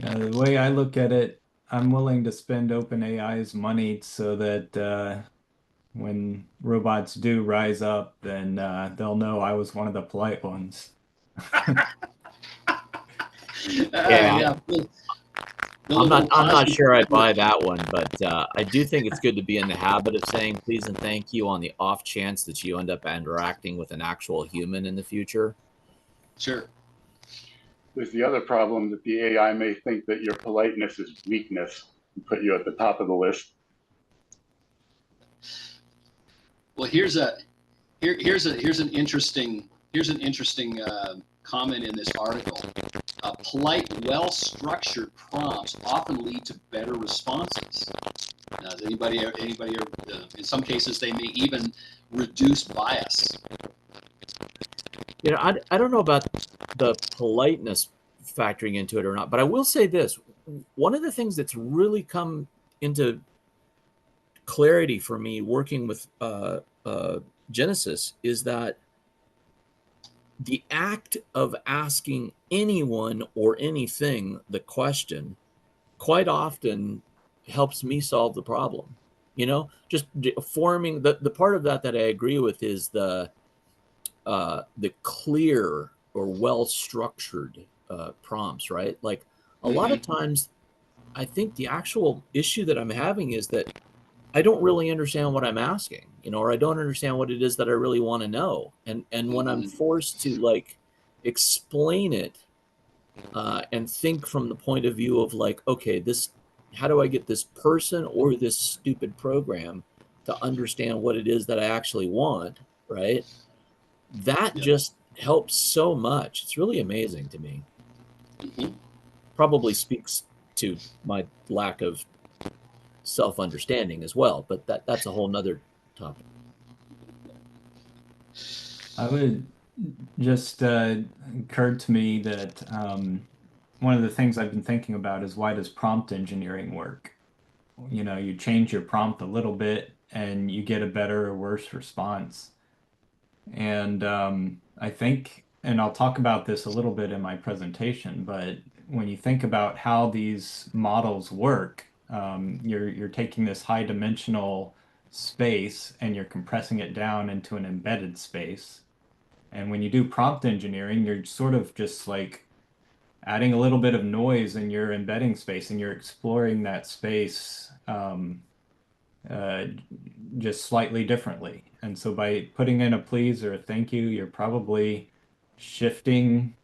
The way I look at it, I'm willing to spend OpenAI's money so that when robots do rise up, then they'll know I was one of the polite ones. Yeah. I'm not sure I'd buy that one, but I do think it's good to be in the habit of saying please and thank you on the off chance that you end up interacting with an actual human in the future. Sure. There's the other problem that the AI may think that your politeness is weakness and put you at the top of the list. Well, here's an interesting comment in this article. Polite, well-structured prompts often lead to better responses. Now, does anybody in some cases they may even reduce bias. You know, I don't know about the politeness factoring into it or not, but I will say this. One of the things that's really come into clarity for me working with Genesis is that the act of asking anyone or anything the question quite often helps me solve the problem. You know, just forming the part of that I agree with is the clear or well-structured prompts, right? Like a lot of times I think the actual issue that I'm having is that I don't really understand what I'm asking, you know, or I don't understand what it is that I really want to know. And when I'm forced to like explain it and think from the point of view of like, okay, how do I get this person or this stupid program to understand what it is that I actually want, right? That just helps so much. It's really amazing to me. Probably speaks to my lack of self-understanding as well, but that's a whole nother topic. I would just occurred to me that one of the things I've been thinking about is why does prompt engineering work? You know, you change your prompt a little bit and you get a better or worse response. And I think, and I'll talk about this a little bit in my presentation, but when you think about how these models work, you're taking this high dimensional space and you're compressing it down into an embedded space. And when you do prompt engineering, you're sort of just like adding a little bit of noise in your embedding space and you're exploring that space just slightly differently. And so by putting in a please or a thank you, you're probably shifting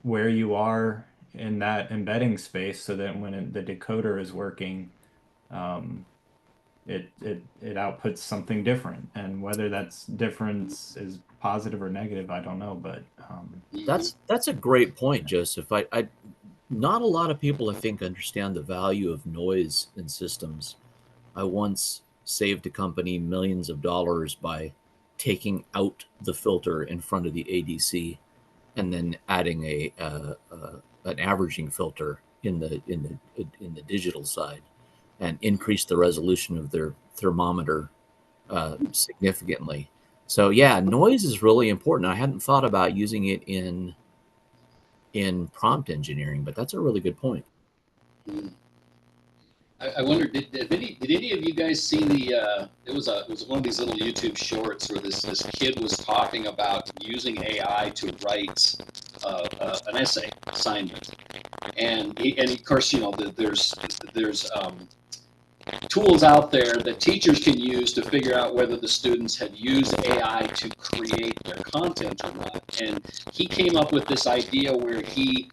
where you are in that embedding space so that when the decoder is working, it outputs something different. And whether that's difference is positive or negative, I don't know. But that's a great point, Joseph. I not a lot of people I think understand the value of noise in systems. I once saved a company millions of dollars by taking out the filter in front of the ADC and then adding an averaging filter in the digital side, and increased the resolution of their thermometer significantly. So yeah, noise is really important. I hadn't thought about using it in prompt engineering, but that's a really good point. I wonder, did any of you guys see it was one of these little YouTube shorts where this kid was talking about using AI to write an essay assignment, and of course, you know, there's tools out there that teachers can use to figure out whether the students have used AI to create their content or not. And he came up with this idea where he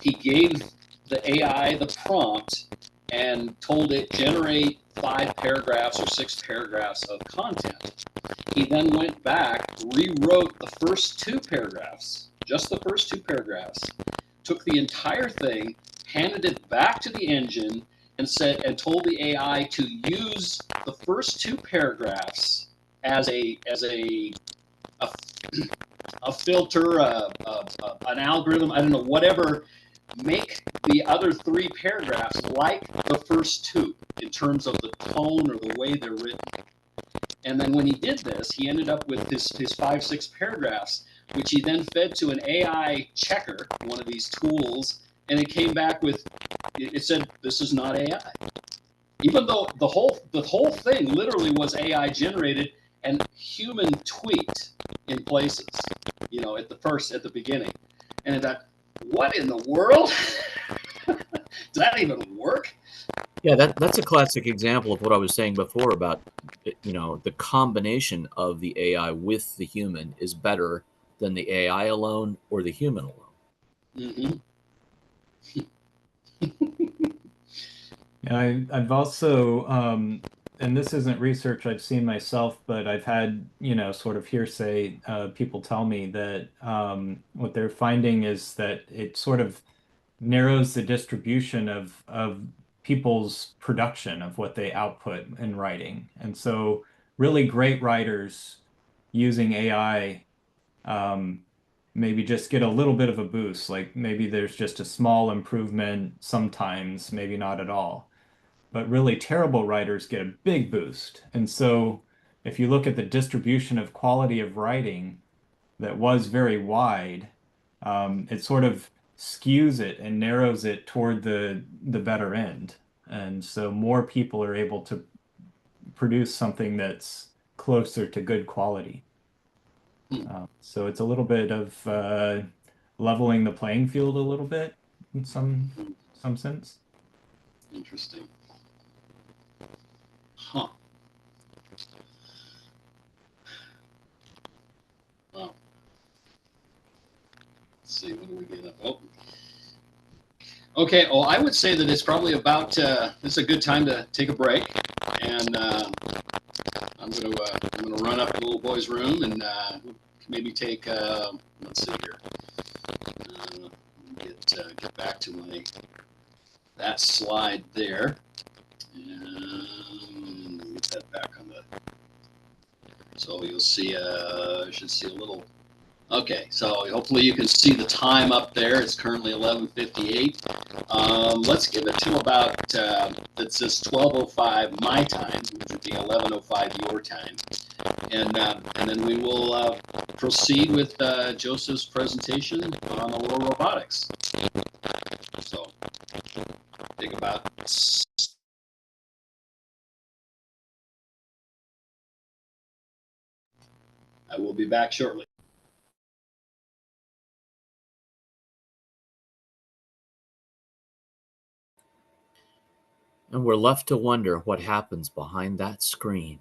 gave the AI the prompt and told it generate 5 paragraphs or 6 paragraphs of content. He then went back, rewrote the first 2 paragraphs, just the first 2 paragraphs, took the entire thing, handed it back to the engine, and told the AI to use the first two paragraphs as a filter, an algorithm, I don't know, whatever, make the other three paragraphs like the first two in terms of the tone or the way they're written. And then when he did this, he ended up with his 5-6 paragraphs, which he then fed to an AI checker, one of these tools, and it came back with, it said, this is not AI. Even though the whole thing literally was AI generated and human tweaked in places, at the beginning. And I thought, what in the world? Does that even work? Yeah, that's a classic example of what I was saying before about, the combination of the AI with the human is better than the AI alone or the human alone. Yeah, I've also, and this isn't research I've seen myself, but I've had, sort of hearsay, people tell me that what they're finding is that it sort of narrows the distribution of people's production of what they output in writing. And so really great writers using AI maybe just get a little bit of a boost. Like maybe there's just a small improvement sometimes, maybe not at all. But really terrible writers get a big boost. And so if you look at the distribution of quality of writing that was very wide, it sort of skews it and narrows it toward the better end. And so more people are able to produce something that's closer to good quality. So it's a little bit of leveling the playing field a little bit in some sense. Interesting. Huh. Wow. Let's see, what do we get up? Oh. Okay, well, I would say that it's probably about, it's a good time to take a break. And I'm gonna run up to the little boy's room and maybe take, let's see here. Get back to that slide there. And get that back on the, so you'll see, you should see a little, okay, so hopefully you can see the time up there. It's currently 11:58. Let's give it to about, that says 12:05 my time, which would be 11:05 your time. And then we will proceed with Joseph's presentation on ALOHA robotics. So take about, I will be back shortly. And we're left to wonder what happens behind that screen.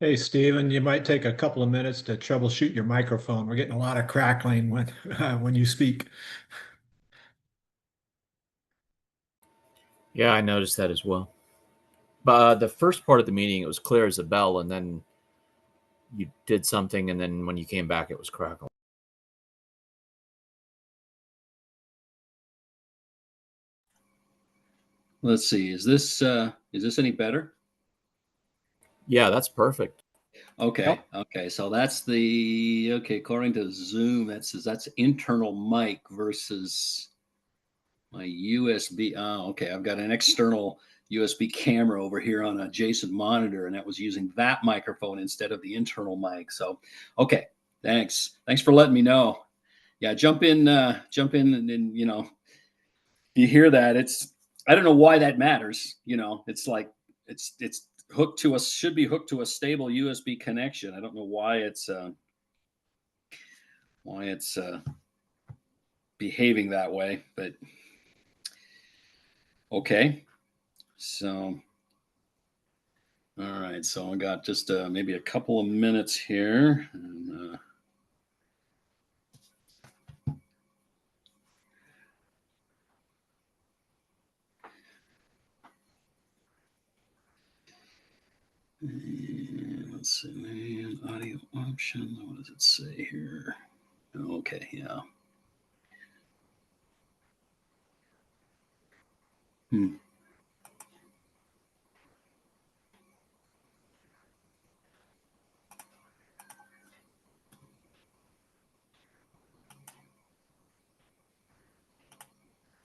Hey, Steven, you might take a couple of minutes to troubleshoot your microphone. We're getting a lot of crackling when when you speak. Yeah, I noticed that as well. But the first part of the meeting, it was clear as a bell, and then you did something, and then when you came back, it was crackling. Let's see. Is this any better? Yeah, that's perfect. Okay. Yep. Okay. So that's the according to Zoom, that's internal mic versus my USB. Oh, okay. I've got an external USB camera over here on a adjacent monitor, and that was using that microphone instead of the internal mic. So, okay. Thanks. Thanks for letting me know. Yeah, jump in, and you hear that. I don't know why that matters. It's like it's hooked to us, should be hooked to a stable USB connection. I don't know why it's behaving that way, but okay. So, all right. So I got just maybe a couple of minutes here. And, let's see, audio option. What does it say here? Okay, yeah. Hmm.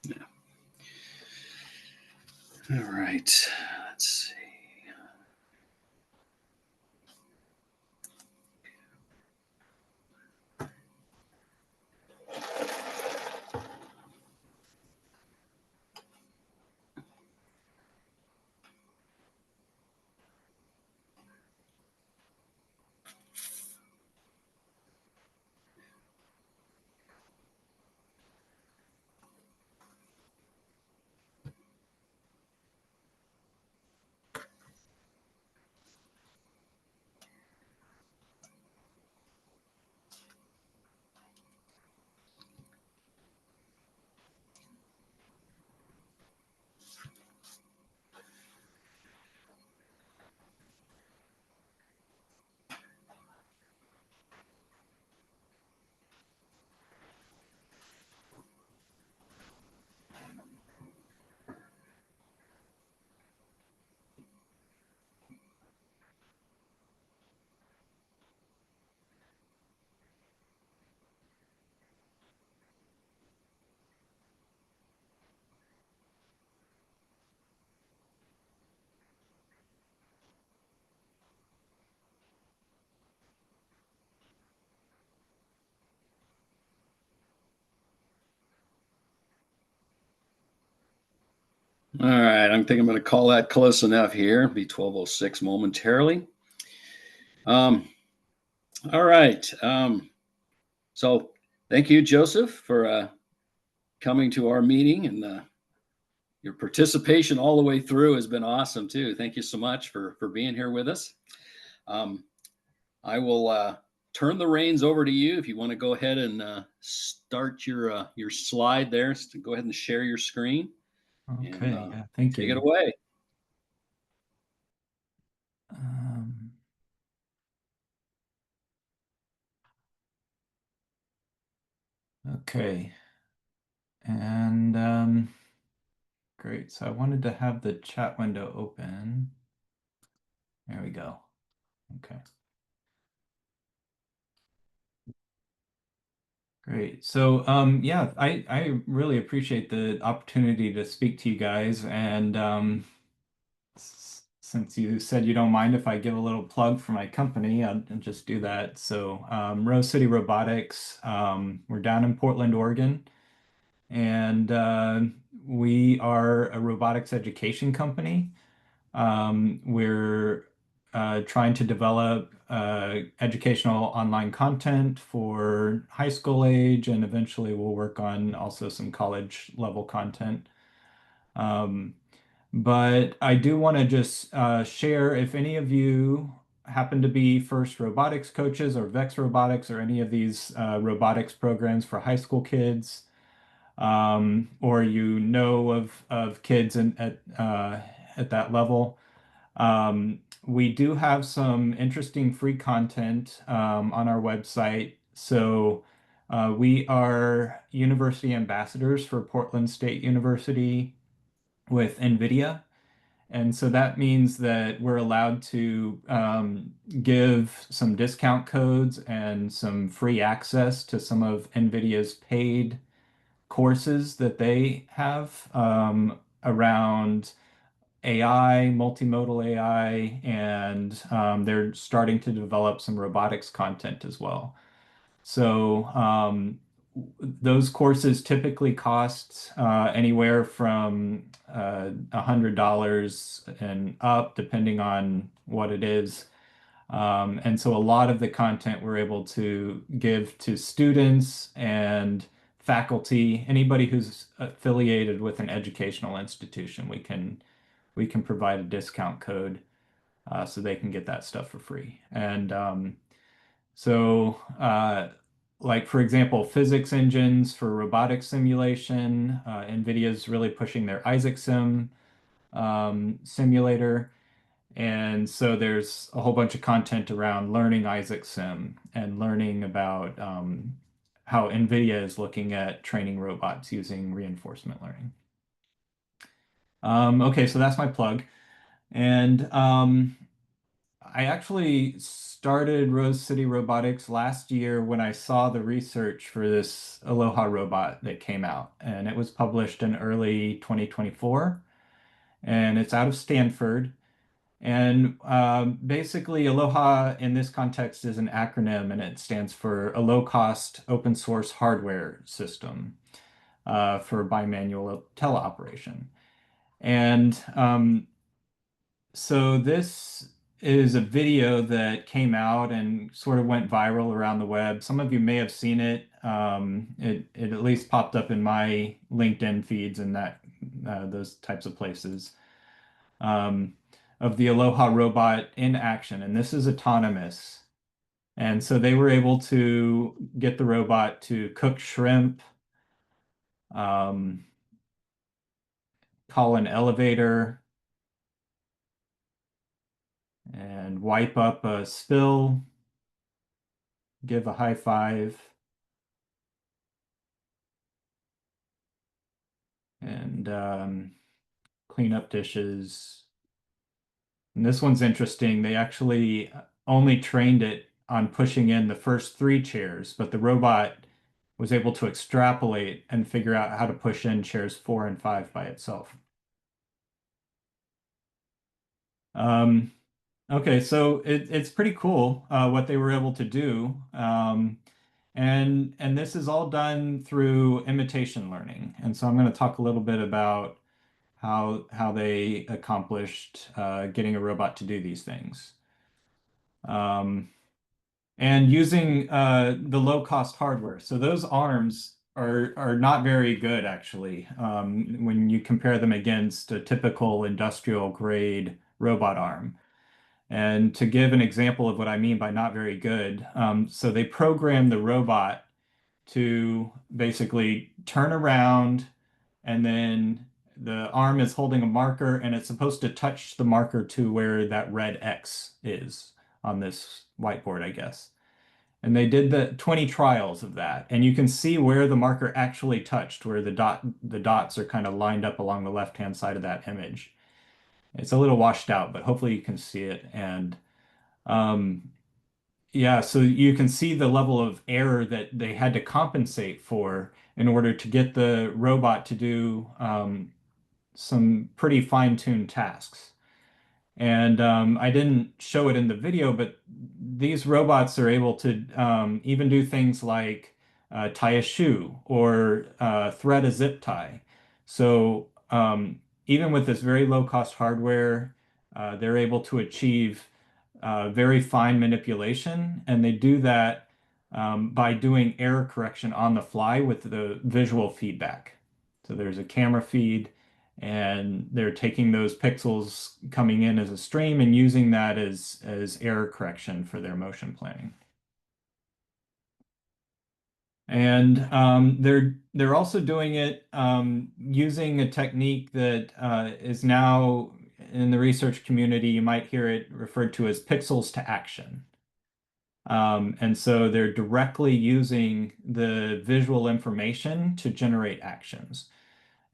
Yeah. All right. Let's see. All right, I think I'm going to call that close enough here. Be 12:06 momentarily. All right. So thank you, Joseph, for coming to our meeting, and your participation all the way through has been awesome too. Thank you so much for being here with us. Um, I will turn the reins over to you if you want to go ahead and start your slide there. So go ahead and share your screen. Okay, And yeah, thank take you. it away. Um, okay, and great. So I wanted to have the chat window open. There we go. Okay. Great. So yeah, I really appreciate the opportunity to speak to you guys. And since you said you don't mind if I give a little plug for my company, I'll just do that. So Rose City Robotics, we're down in Portland, Oregon, and we are a robotics education company. We're trying to develop educational online content for high school age, and eventually we'll work on also some college level content. But I do want to just share if any of you happen to be FIRST robotics coaches or VEX robotics or any of these robotics programs for high school kids, or you know of kids at that level, we do have some interesting free content on our website. So we are university ambassadors for Portland State University with NVIDIA. And so that means that we're allowed to give some discount codes and some free access to some of NVIDIA's paid courses that they have around AI, multimodal AI, and they're starting to develop some robotics content as well. So those courses typically cost anywhere from $100 and up, depending on what it is. And so a lot of the content we're able to give to students and faculty, anybody who's affiliated with an educational institution, we can provide a discount code so they can get that stuff for free. And so, like for example, physics engines for robotic simulation, NVIDIA is really pushing their Isaac Sim simulator. And so there's a whole bunch of content around learning Isaac Sim and learning about how NVIDIA is looking at training robots using reinforcement learning. Okay, so that's my plug. And I actually started Rose City Robotics last year when I saw the research for this ALOHA robot that came out, and it was published in early 2024, and it's out of Stanford. And basically, ALOHA in this context is an acronym, and it stands for a low-cost open source hardware system for bimanual teleoperation. And so this is a video that came out and sort of went viral around the web. Some of you may have seen it. It at least popped up in my LinkedIn feeds and those types of places of the ALOHA robot in action. And this is autonomous. And so they were able to get the robot to cook shrimp, call an elevator, and wipe up a spill, give a high five, and clean up dishes. And this one's interesting. They actually only trained it on pushing in the first 3 chairs, but the robot was able to extrapolate and figure out how to push in chairs 4 and 5 by itself. Okay, so it's pretty cool what they were able to do. And this is all done through imitation learning. And so I'm going to talk a little bit about how they accomplished getting a robot to do these things. And using the low-cost hardware. So those arms are not very good, actually, when you compare them against a typical industrial grade robot arm. And to give an example of what I mean by not very good, so they programmed the robot to basically turn around, and then the arm is holding a marker, and it's supposed to touch the marker to where that red X is on this whiteboard, I guess. And they did the 20 trials of that, and you can see where the marker actually touched, where the dots are kind of lined up along the left-hand side of that image. It's a little washed out, but hopefully you can see it. And yeah, so you can see the level of error that they had to compensate for in order to get the robot to do some pretty fine-tuned tasks. And I didn't show it in the video, but these robots are able to even do things like tie a shoe or thread a zip tie. So even with this very low-cost hardware, they're able to achieve very fine manipulation, and they do that by doing error correction on the fly with the visual feedback. So there's a camera feed, And they're taking those pixels coming in as a stream and using that as error correction for their motion planning. And they're also doing it using a technique that is now in the research community, you might hear it referred to as pixels to action. And so they're directly using the visual information to generate actions.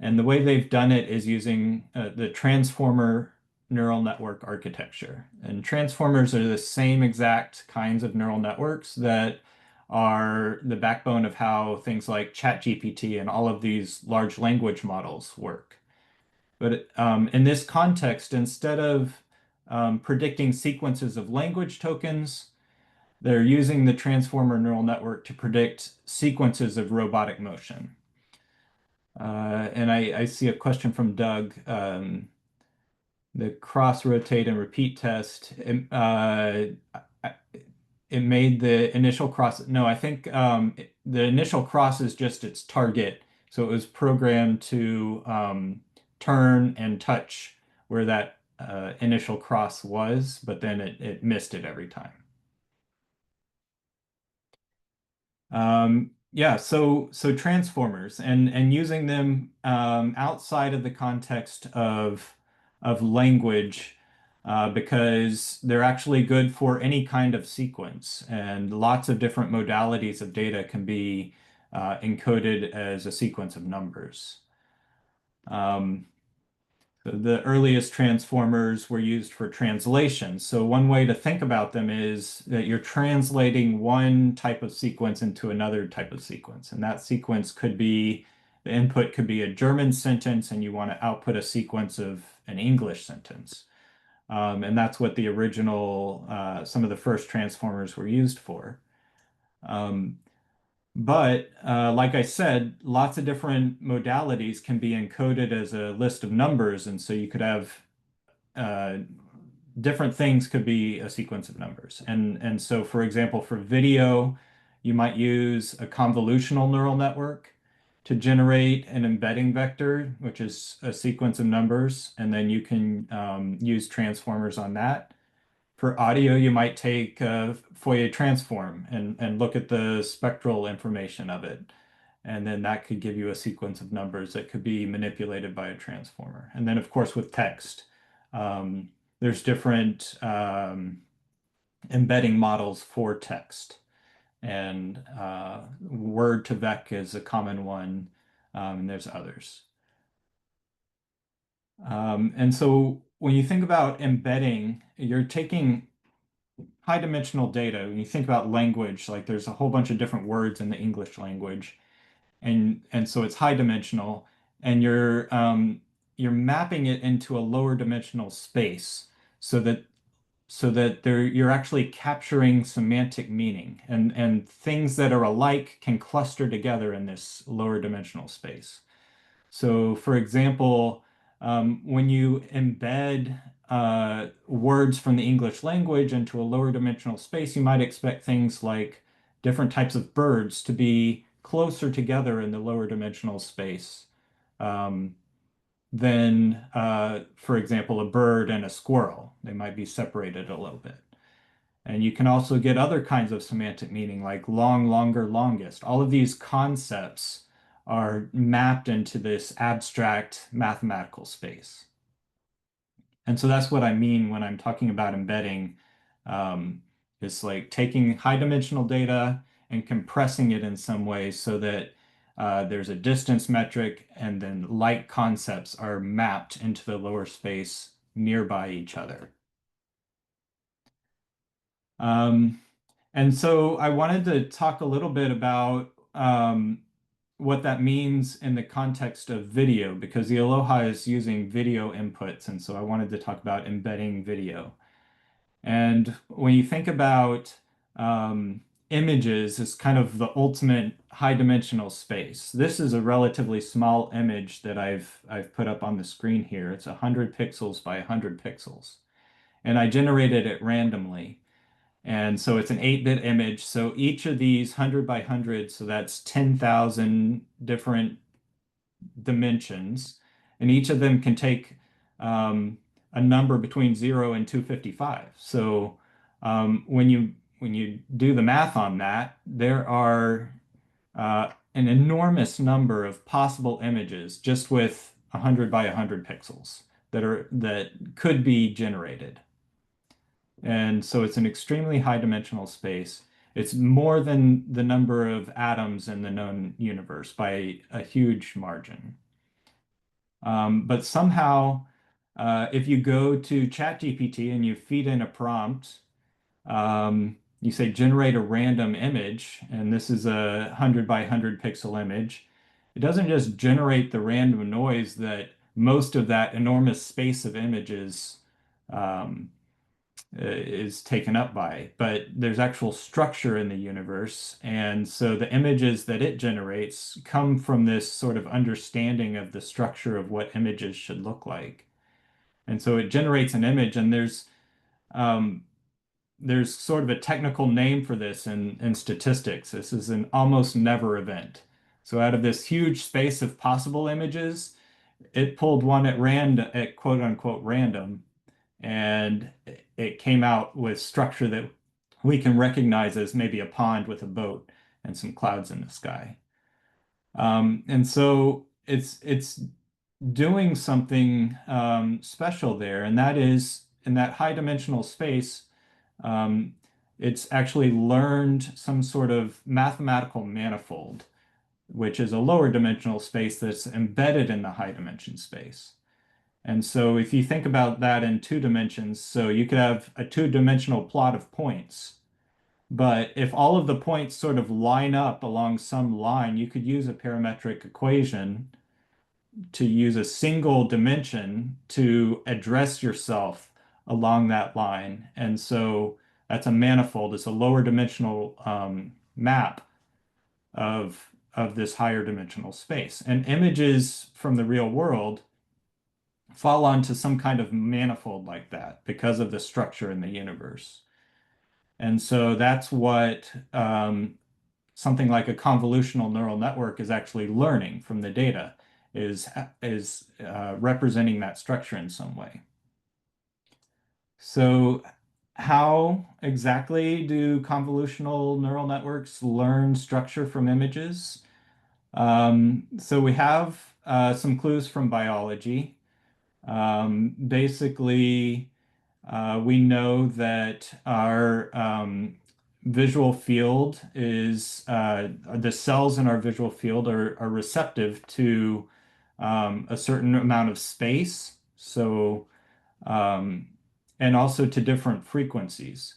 And the way they've done it is using the transformer neural network architecture. And transformers are the same exact kinds of neural networks that are the backbone of how things like ChatGPT and all of these large language models work. But in this context, instead of predicting sequences of language tokens, they're using the transformer neural network to predict sequences of robotic motion. And I see a question from Doug. The cross, rotate, and repeat test, it made the initial cross. No, I think the initial cross is just its target. So it was programmed to turn and touch where that initial cross was, but then it missed it every time. Yeah, so transformers and using them outside of the context of language because they're actually good for any kind of sequence, and lots of different modalities of data can be encoded as a sequence of numbers. The earliest transformers were used for translation. So one way to think about them is that you're translating one type of sequence into another type of sequence. And that sequence could be, the input could be a German sentence, and you want to output a sequence of an English sentence. And that's what the original, some of the first transformers were used for. But like I said, lots of different modalities can be encoded as a list of numbers. And so you could have different things could be a sequence of numbers. And so, for example, for video, you might use a convolutional neural network to generate an embedding vector, which is a sequence of numbers. And then you can use transformers on that. For audio, you might take a Fourier transform and look at the spectral information of it. And then that could give you a sequence of numbers that could be manipulated by a transformer. And then, of course, with text, there's different embedding models for text. And word to vec is a common one, and there's others. And so when you think about embedding, you're taking high dimensional data. When you think about language, like there's a whole bunch of different words in the English language, and so it's high dimensional, and you're mapping it into a lower dimensional space so that you're actually capturing semantic meaning, and things that are alike can cluster together in this lower dimensional space. So, for example, when you embed words from the English language into a lower dimensional space, you might expect things like different types of birds to be closer together in the lower dimensional space than, for example, a bird and a squirrel. They might be separated a little bit. And you can also get other kinds of semantic meaning like long, longer, longest. All of these concepts are mapped into this abstract mathematical space. And so that's what I mean when I'm talking about embedding. It's like taking high dimensional data and compressing it in some way so that there's a distance metric, and then light concepts are mapped into the lower space nearby each other. And so I wanted to talk a little bit about what that means in the context of video, because the ALOHA is using video inputs. And so I wanted to talk about embedding video. And when you think about images as kind of the ultimate high dimensional space, this is a relatively small image that I've put up on the screen here. It's 100 pixels by 100 pixels. And I generated it randomly. And so it's an 8-bit image. So each of these 100 by 100, so that's 10,000 different dimensions. and each of them can take a number between 0 and 255. So when you do the math on that, there are an enormous number of possible images just with 100 by 100 pixels that could be generated. And so it's an extremely high dimensional space. It's more than the number of atoms in the known universe by a huge margin. But somehow, if you go to ChatGPT and you feed in a prompt, you say generate a random image, and this is a 100 by 100 pixel image. It doesn't just generate the random noise that most of that enormous space of images is taken up by, but there's actual structure in the universe. And so the images that it generates come from this sort of understanding of the structure of what images should look like. And so it generates an image, and there's sort of a technical name for this in statistics. This is an almost never event. So out of this huge space of possible images, it pulled one at quote unquote random, and it came out with structure that we can recognize as maybe a pond with a boat and some clouds in the sky. And so it's doing something special there, and that is in that high dimensional space. It's actually learned some sort of mathematical manifold, which is a lower dimensional space that's embedded in the high dimension space. And so if you think about that in 2 dimensions, so you could have a 2-dimensional plot of points, but if all of the points sort of line up along some line, you could use a parametric equation to use a single dimension to address yourself along that line. And so that's a manifold. It's a lower dimensional map of this higher dimensional space. And images from the real world fall onto some kind of manifold like that because of the structure in the universe. And so that's what something like a convolutional neural network is actually learning from the data, is representing that structure in some way. So how exactly do convolutional neural networks learn structure from images? So we have some clues from biology. Basically, we know that our visual field is the cells in our visual field are receptive to a certain amount of space. So, and also to different frequencies.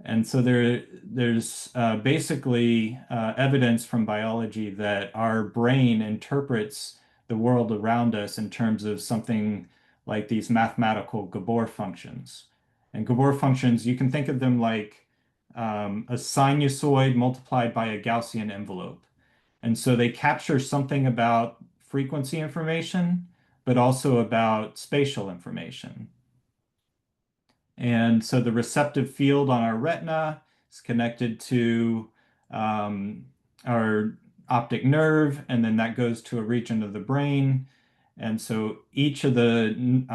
And so there's basically evidence from biology that our brain interprets the world around us in terms of something like these mathematical Gabor functions. And Gabor functions, you can think of them like a sinusoid multiplied by a Gaussian envelope. And so they capture something about frequency information, but also about spatial information. And so the receptive field on our retina is connected to our optic nerve, and then that goes to a region of the brain. And so each of the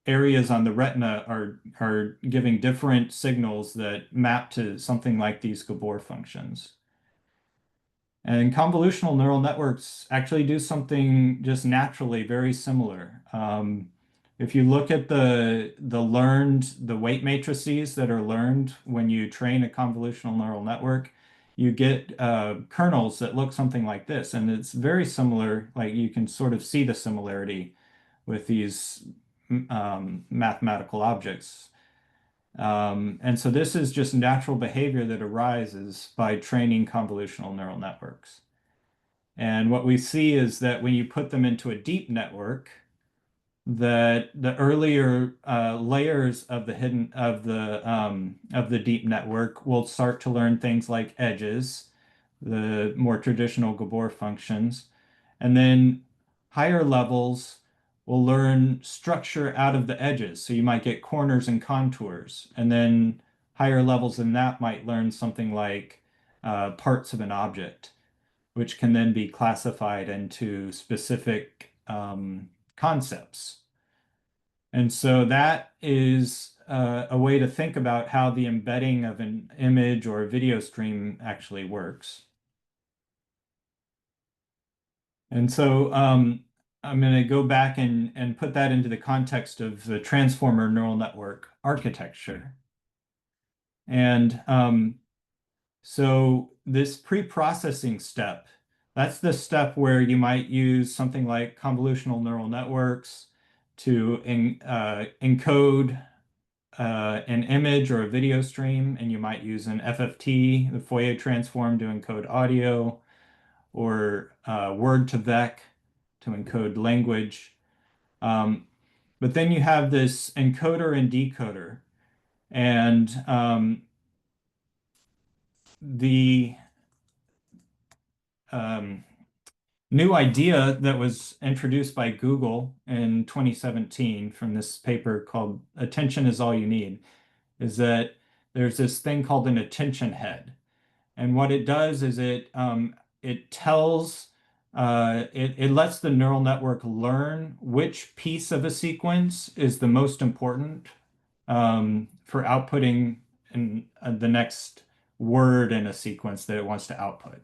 areas on the retina are giving different signals that map to something like these Gabor functions. And convolutional neural networks actually do something just naturally very similar. If you look at the weight matrices that are learned when you train a convolutional neural network, you get kernels that look something like this. And it's very similar, like you can sort of see the similarity with these mathematical objects. And so this is just natural behavior that arises by training convolutional neural networks. And what we see is that when you put them into a deep network, that the earlier layers of the deep network will start to learn things like edges, the more traditional Gabor functions, and then higher levels will learn structure out of the edges. So you might get corners and contours, and then higher levels than that might learn something like parts of an object, which can then be classified into specific concepts. And so that is a way to think about how the embedding of an image or a video stream actually works. And so I'm going to go back and put that into the context of the transformer neural network architecture. And so this pre-processing step, that's the step where you might use something like convolutional neural networks to encode an image or a video stream, and you might use an FFT, the Fourier transform, to encode audio, or word to vec to encode language. But then you have this encoder and decoder, and the new idea that was introduced by Google in 2017 from this paper called Attention is All You Need is that there's this thing called an attention head. And what it does is it tells it lets the neural network learn which piece of a sequence is the most important for outputting the next word in a sequence that it wants to output.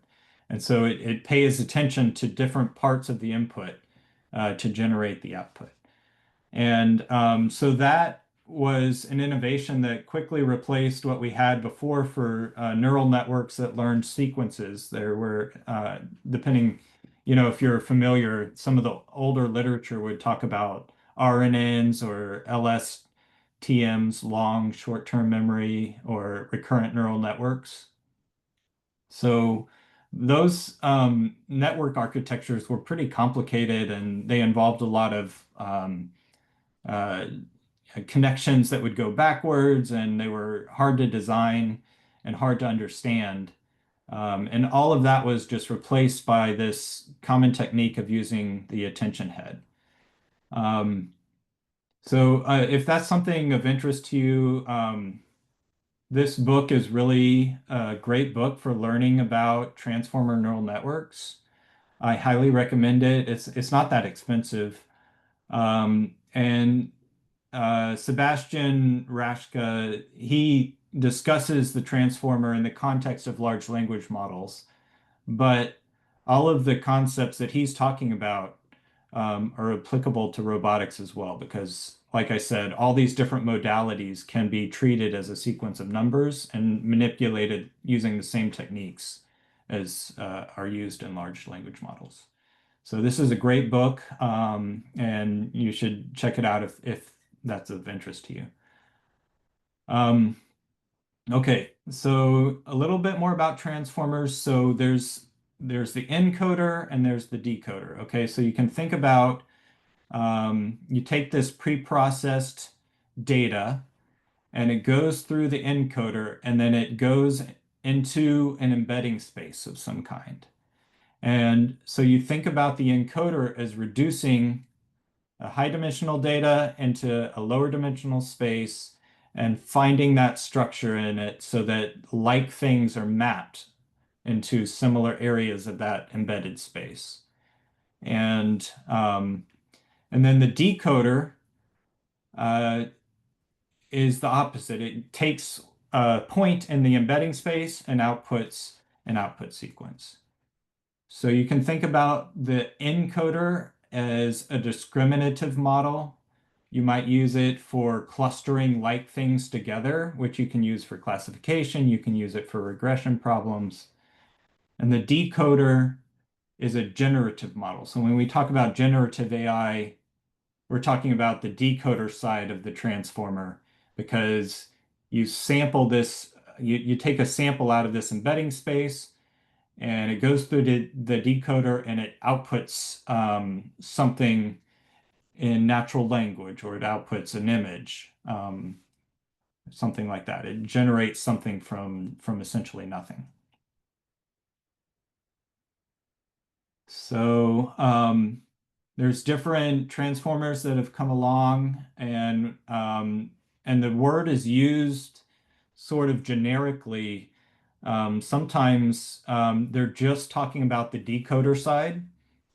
And so it pays attention to different parts of the input to generate the output. And so that was an innovation that quickly replaced what we had before for neural networks that learned sequences. There were, depending, if you're familiar, some of the older literature would talk about RNNs or LSTMs, long short-term memory, or recurrent neural networks. So those network architectures were pretty complicated, and they involved a lot of uh, connections that would go backwards, and they were hard to design and hard to understand. And all of that was just replaced by this common technique of using the attention head. So if that's something of interest to you, this book is really a great book for learning about transformer neural networks. I highly recommend it. It's not that expensive. And Sebastian Rashka, he discusses the transformer in the context of large language models, but all of the concepts that he's talking about are applicable to robotics as well, because, like I said, all these different modalities can be treated as a sequence of numbers and manipulated using the same techniques as are used in large language models. So this is a great book, and you should check it out if that's of interest to you. Okay, so a little bit more about transformers. So there's the encoder and there's the decoder. Okay, so you can think about you take this pre-processed data and it goes through the encoder and then it goes into an embedding space of some kind. And so you think about the encoder as reducing a high dimensional data into a lower dimensional space and finding that structure in it so that like things are mapped into similar areas of that embedded space. And then the decoder is the opposite. It takes a point in the embedding space and outputs an output sequence. So you can think about the encoder as a discriminative model. You might use it for clustering like things together, which you can use for classification. You can use it for regression problems. And the decoder is a generative model. So when we talk about generative AI, we're talking about the decoder side of the transformer, because you sample this, you take a sample out of this embedding space, and it goes through the decoder and it outputs something in natural language, or it outputs an image, something like that. It generates something from essentially nothing. So there's different transformers that have come along, and the word is used sort of generically. Sometimes they're just talking about the decoder side.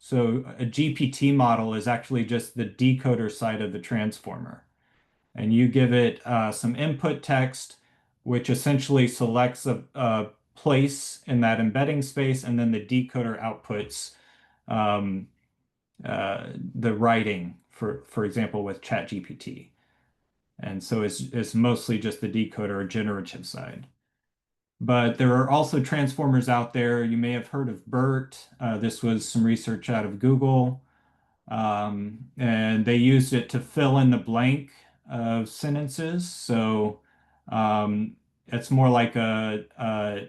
So a GPT model is actually just the decoder side of the transformer. And you give it some input text, which essentially selects a place in that embedding space, and then the decoder outputs um, the writing, for example, with ChatGPT. And so it's mostly just the decoder or generative side. But there are also transformers out there. You may have heard of BERT. This was some research out of Google. And they used it to fill in the blank of sentences. So it's more like a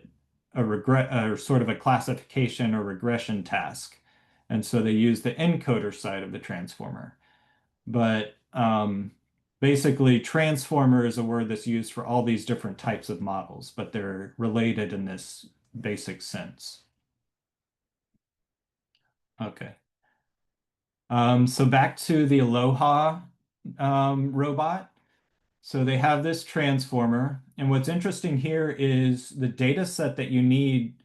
regret or sort of a classification or regression task. And so they use the encoder side of the transformer. But basically, transformer is a word that's used for all these different types of models, but they're related in this basic sense. Okay. So back to the ALOHA robot. So they have this transformer, and what's interesting here is the data set that you need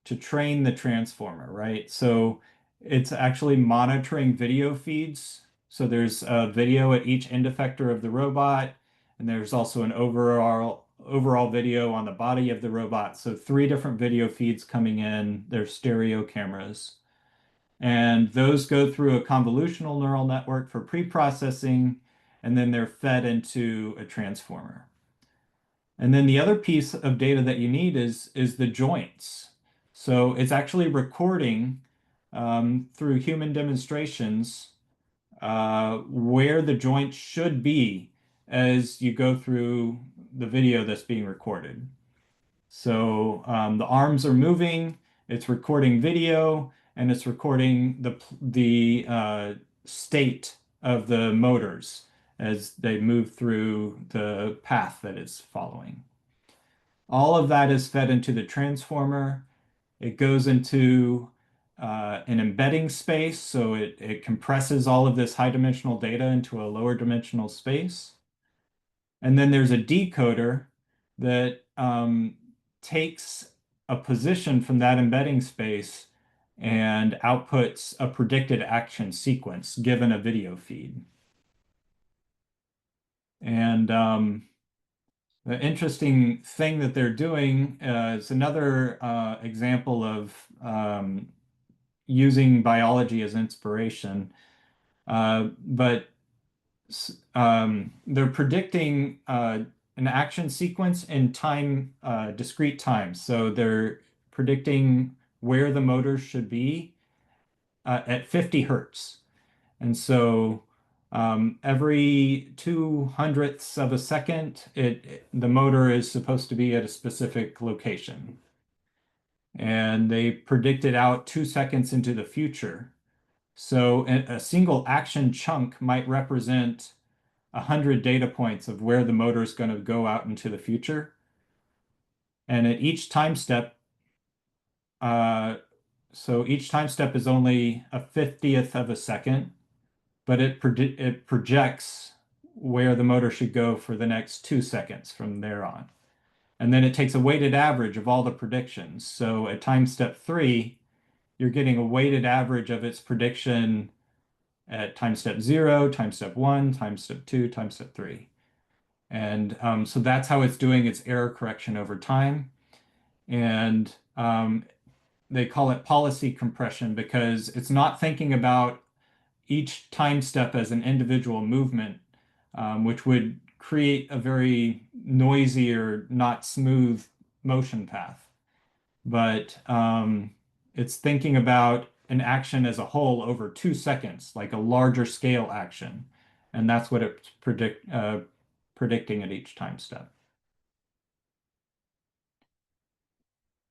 to train the transformer, right? So it's actually monitoring video feeds. So there's a video at each end effector of the robot, and there's also an overall video on the body of the robot. So 3 different video feeds coming in. They're stereo cameras. And those go through a convolutional neural network for pre-processing, and then they're fed into a transformer. And then the other piece of data that you need is the joints. So it's actually recording through human demonstrations where the joints should be as you go through the video that's being recorded. So the arms are moving, it's recording video, and it's recording the state of the motors as they move through the path that it's following. All of that is fed into the transformer. It goes into an embedding space, so it compresses all of this high dimensional data into a lower dimensional space. And then there's a decoder that takes a position from that embedding space and outputs a predicted action sequence given a video feed. And the interesting thing that they're doing is another example of using biology as inspiration. But they're predicting an action sequence in time, discrete time. So they're predicting where the motors should be at 50 hertz. And so every 200ths of a second, the motor is supposed to be at a specific location. And they predict it out 2 seconds into the future. So a single action chunk might represent 100 data points of where the motor is going to go out into the future. And at each time step, so each time step is only a 50th of a second, but it projects where the motor should go for the next 2 seconds from there on. And then it takes a weighted average of all the predictions. So at time step 3, you're getting a weighted average of its prediction at time step 0, time step 1, time step 2, time step 3. And so that's how it's doing its error correction over time. And they call it policy compression because it's not thinking about each time step as an individual movement, which would create a very noisy or not smooth motion path. But it's thinking about an action as a whole over 2 seconds, like a larger scale action. And that's what it's predicting at each time step.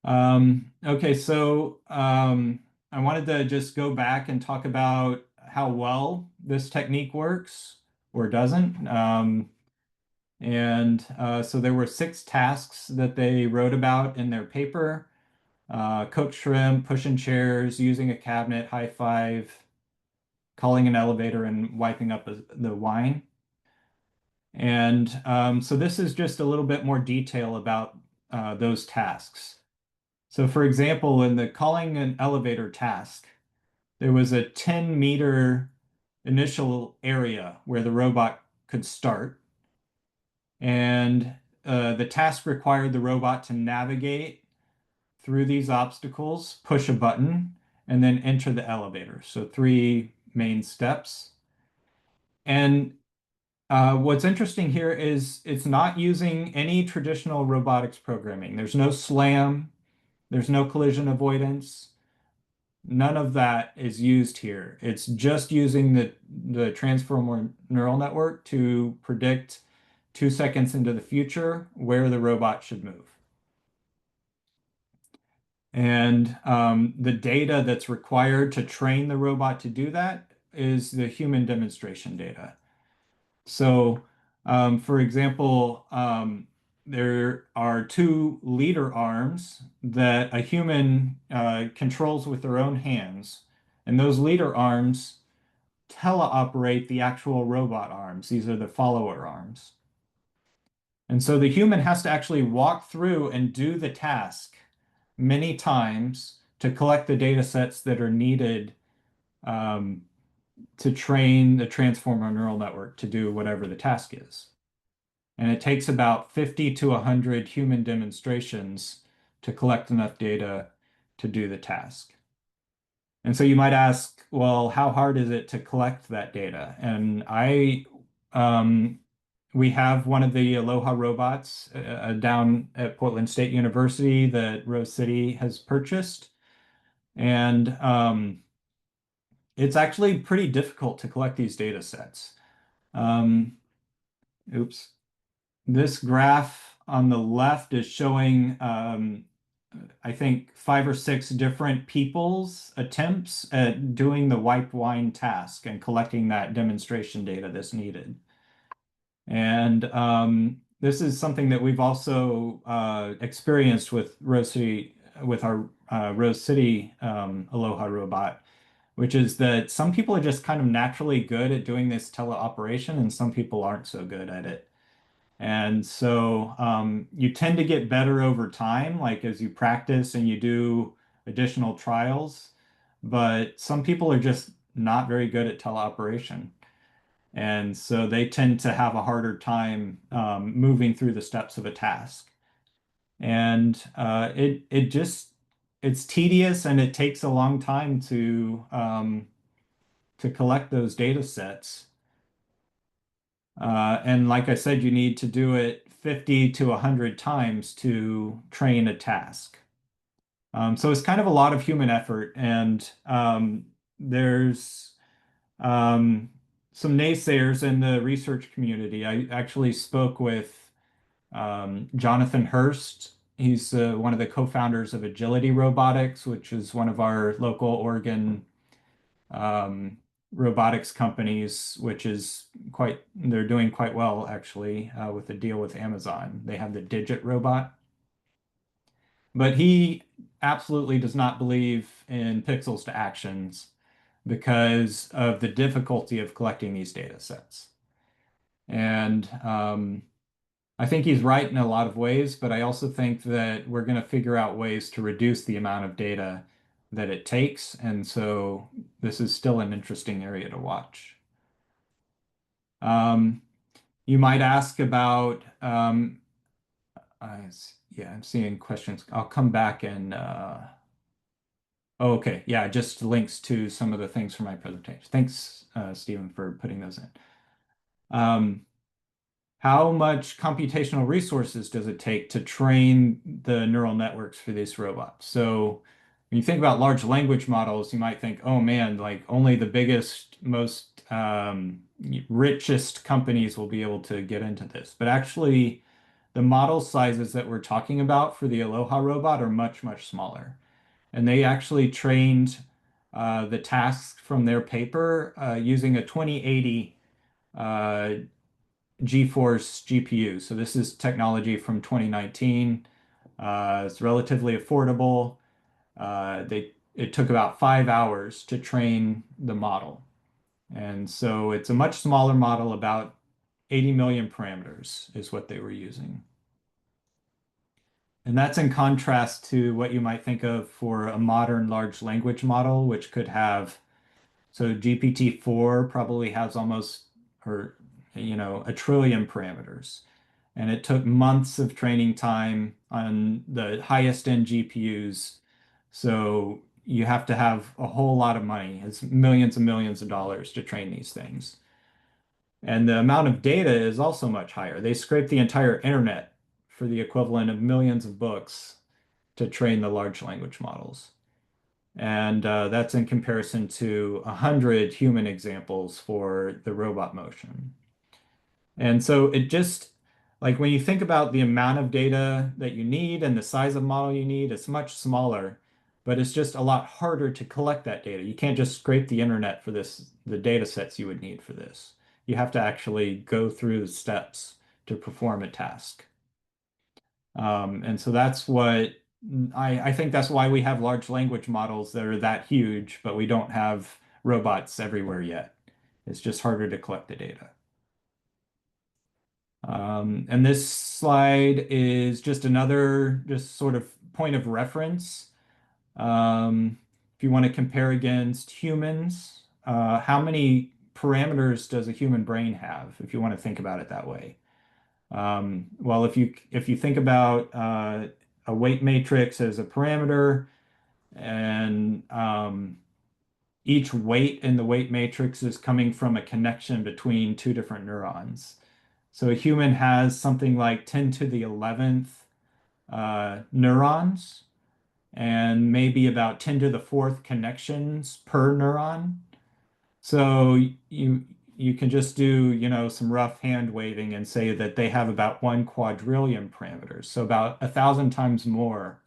Okay, so I wanted to just go back and talk about how well this technique works or doesn't. So there were 6 tasks that they wrote about in their paper. Cooked shrimp, pushing chairs, using a cabinet, high five, calling an elevator, and wiping up the wine. And so this is just a little bit more detail about those tasks. So for example, in the calling an elevator task, there was a 10-meter initial area where the robot could start. And the task required the robot to navigate through these obstacles, push a button, and then enter the elevator. So 3 main steps. And what's interesting here is it's not using any traditional robotics programming. There's no SLAM, there's no collision avoidance. None of that is used here. It's just using the transformer neural network to predict 2 seconds into the future where the robot should move. And the data that's required to train the robot to do that is the human demonstration data. So, for example, there are 2 leader arms that a human controls with their own hands. And those leader arms teleoperate the actual robot arms. These are the follower arms. And so the human has to actually walk through and do the task many times to collect the data sets that are needed to train the transformer neural network to do whatever the task is. And it takes about 50 to 100 human demonstrations to collect enough data to do the task. And so you might ask, well, how hard is it to collect that data? And we have one of the ALOHA robots down at Portland State University that Rose City has purchased. And it's actually pretty difficult to collect these data sets. Oops. This graph on the left is showing, I think, 5 or 6 different people's attempts at doing the wipe wine task and collecting that demonstration data that's needed. And this is something that we've also experienced with Rose City, with our Rose City ALOHA robot, which is that some people are just kind of naturally good at doing this teleoperation and some people aren't so good at it. And so you tend to get better over time, like as you practice and you do additional trials, but some people are just not very good at teleoperation. And so they tend to have a harder time moving through the steps of a task. And it's tedious and it takes a long time to collect those data sets. And like I said, you need to do it 50 to 100 times to train a task. So it's kind of a lot of human effort, and there's some naysayers in the research community. I actually spoke with Jonathan Hurst. He's one of the co-founders of Agility Robotics, which is one of our local Oregon robotics companies, which is they're doing quite well actually with the deal with Amazon. They have the Digit robot. But he absolutely does not believe in pixels to actions because of the difficulty of collecting these data sets. And I think he's right in a lot of ways, but I also think that we're going to figure out ways to reduce the amount of data that it takes. And so this is still an interesting area to watch. You might ask about, yeah, I'm seeing questions. I'll come back and, oh, okay. Yeah, just links to some of the things from my presentation. Thanks, Stephen, for putting those in. How much computational resources does it take to train the neural networks for these robots? So when you think about large language models, you might think, oh man, like only the biggest, most richest companies will be able to get into this. But actually, the model sizes that we're talking about for the ALOHA robot are much, much smaller. And they actually trained the tasks from their paper using a 2080 GeForce GPU. So this is technology from 2019. It's relatively affordable. It took about 5 hours to train the model. And so it's a much smaller model, about 80 million parameters is what they were using. And that's in contrast to what you might think of for a modern large language model, which could have So GPT-4 probably has almost, or, a trillion parameters. And it took months of training time on the highest end GPUs. So you have to have a whole lot of money. It's millions and millions of dollars to train these things. And the amount of data is also much higher. They scrape the entire internet for the equivalent of millions of books to train the large language models. And that's in comparison to 100 human examples for the robot motion. And so it just, like when you think about the amount of data that you need and the size of model you need, it's much smaller, but it's just a lot harder to collect that data. You can't just scrape the internet for the data sets you would need for this. You have to actually go through the steps to perform a task. And so that's what I think that's why we have large language models that are that huge, but we don't have robots everywhere yet. It's just harder to collect the data. And this slide is just another sort of point of reference. If you want to compare against humans, how many parameters does a human brain have, if you want to think about it that way? Well, if you think about a weight matrix as a parameter, and each weight in the weight matrix is coming from a connection between two different neurons. So a human has something like 10 to the 11th neurons, and maybe about 10 to the 4th connections per neuron. So you can just do, some rough hand waving and say that they have about 1 quadrillion parameters. So about 1,000 times more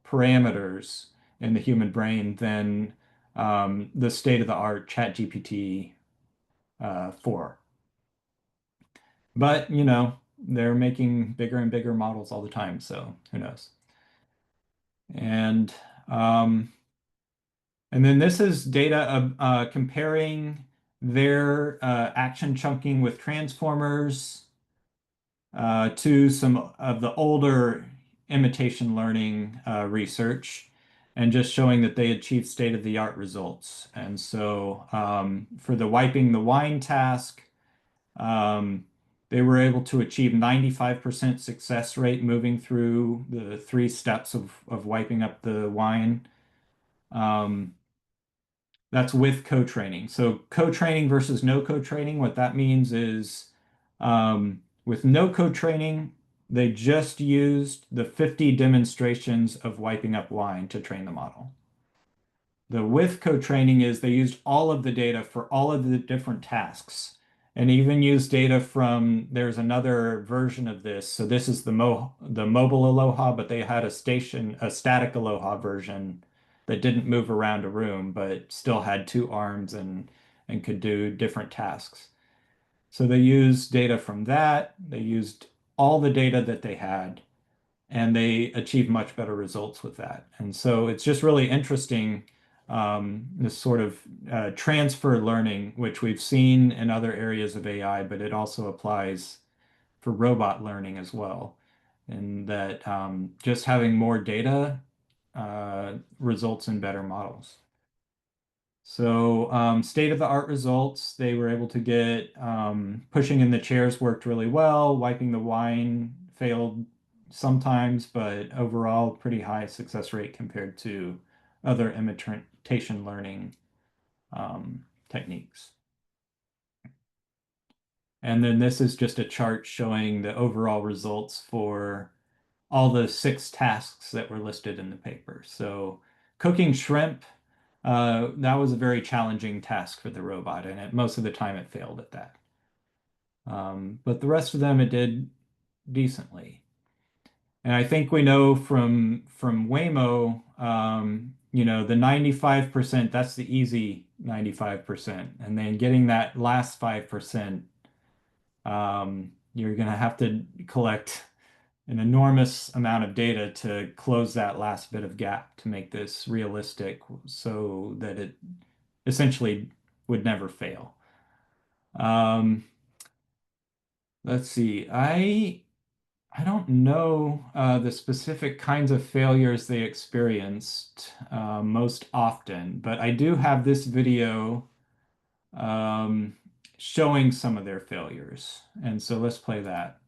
parameters in the human brain than the state-of-the-art ChatGPT 4. But, they're making bigger and bigger models all the time, so who knows? And then this is data of comparing their action chunking with transformers to some of the older imitation learning research, and just showing that they achieved state-of-the-art results. And so for the wiping the wine task, they were able to achieve 95% success rate moving through the 3 steps of wiping up the wine. That's with co-training. So co-training versus no co-training, what that means is with no co-training, they just used the 50 demonstrations of wiping up wine to train the model. The with co-training is they used all of the data for all of the different tasks, and even used data from, there's another version of this. So this is the mobile ALOHA, but they had a static ALOHA version that didn't move around a room, but still had 2 arms and could do different tasks. So they used data from that. They used all the data that they had, and they achieved much better results with that. And so it's just really interesting, this sort of transfer learning, which we've seen in other areas of AI, but it also applies for robot learning as well. And that just having more data results in better models. So state-of-the-art results, they were able to get pushing in the chairs worked really well, wiping the wine failed sometimes, but overall pretty high success rate compared to other imitation learning techniques. And then this is just a chart showing the overall results for all the 6 tasks that were listed in the paper. So cooking shrimp, that was a very challenging task for the robot, and most of the time it failed at that. But the rest of them, it did decently. And I think we know from Waymo, the 95%, that's the easy 95%. And then getting that last 5%, you're going to have to collect an enormous amount of data to close that last bit of gap to make this realistic so that it essentially would never fail. Let's see. I don't know the specific kinds of failures they experienced most often, but I do have this video showing some of their failures. And so let's play that.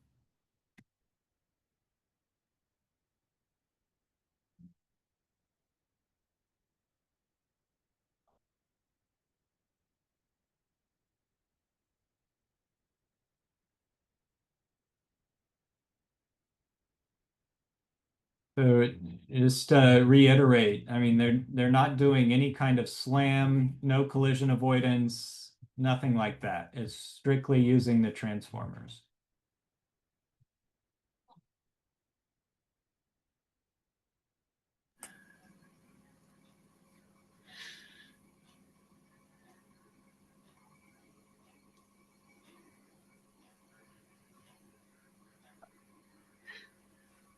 So just to reiterate, I mean, they're not doing any kind of slam, no collision avoidance, nothing like that. It's strictly using the transformers.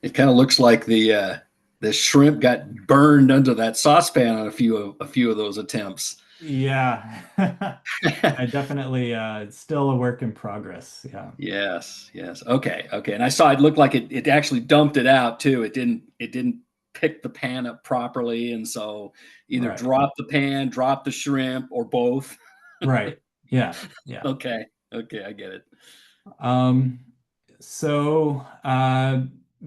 It kind of looks like the shrimp got burned under that saucepan on a few of those attempts. Yeah, I definitely it's still a work in progress. Yeah. Yes. Okay. And I saw it looked like it actually dumped it out too. It didn't pick the pan up properly, and so either Right. drop the pan, drop the shrimp, or both. Right. Yeah. Okay, I get it. So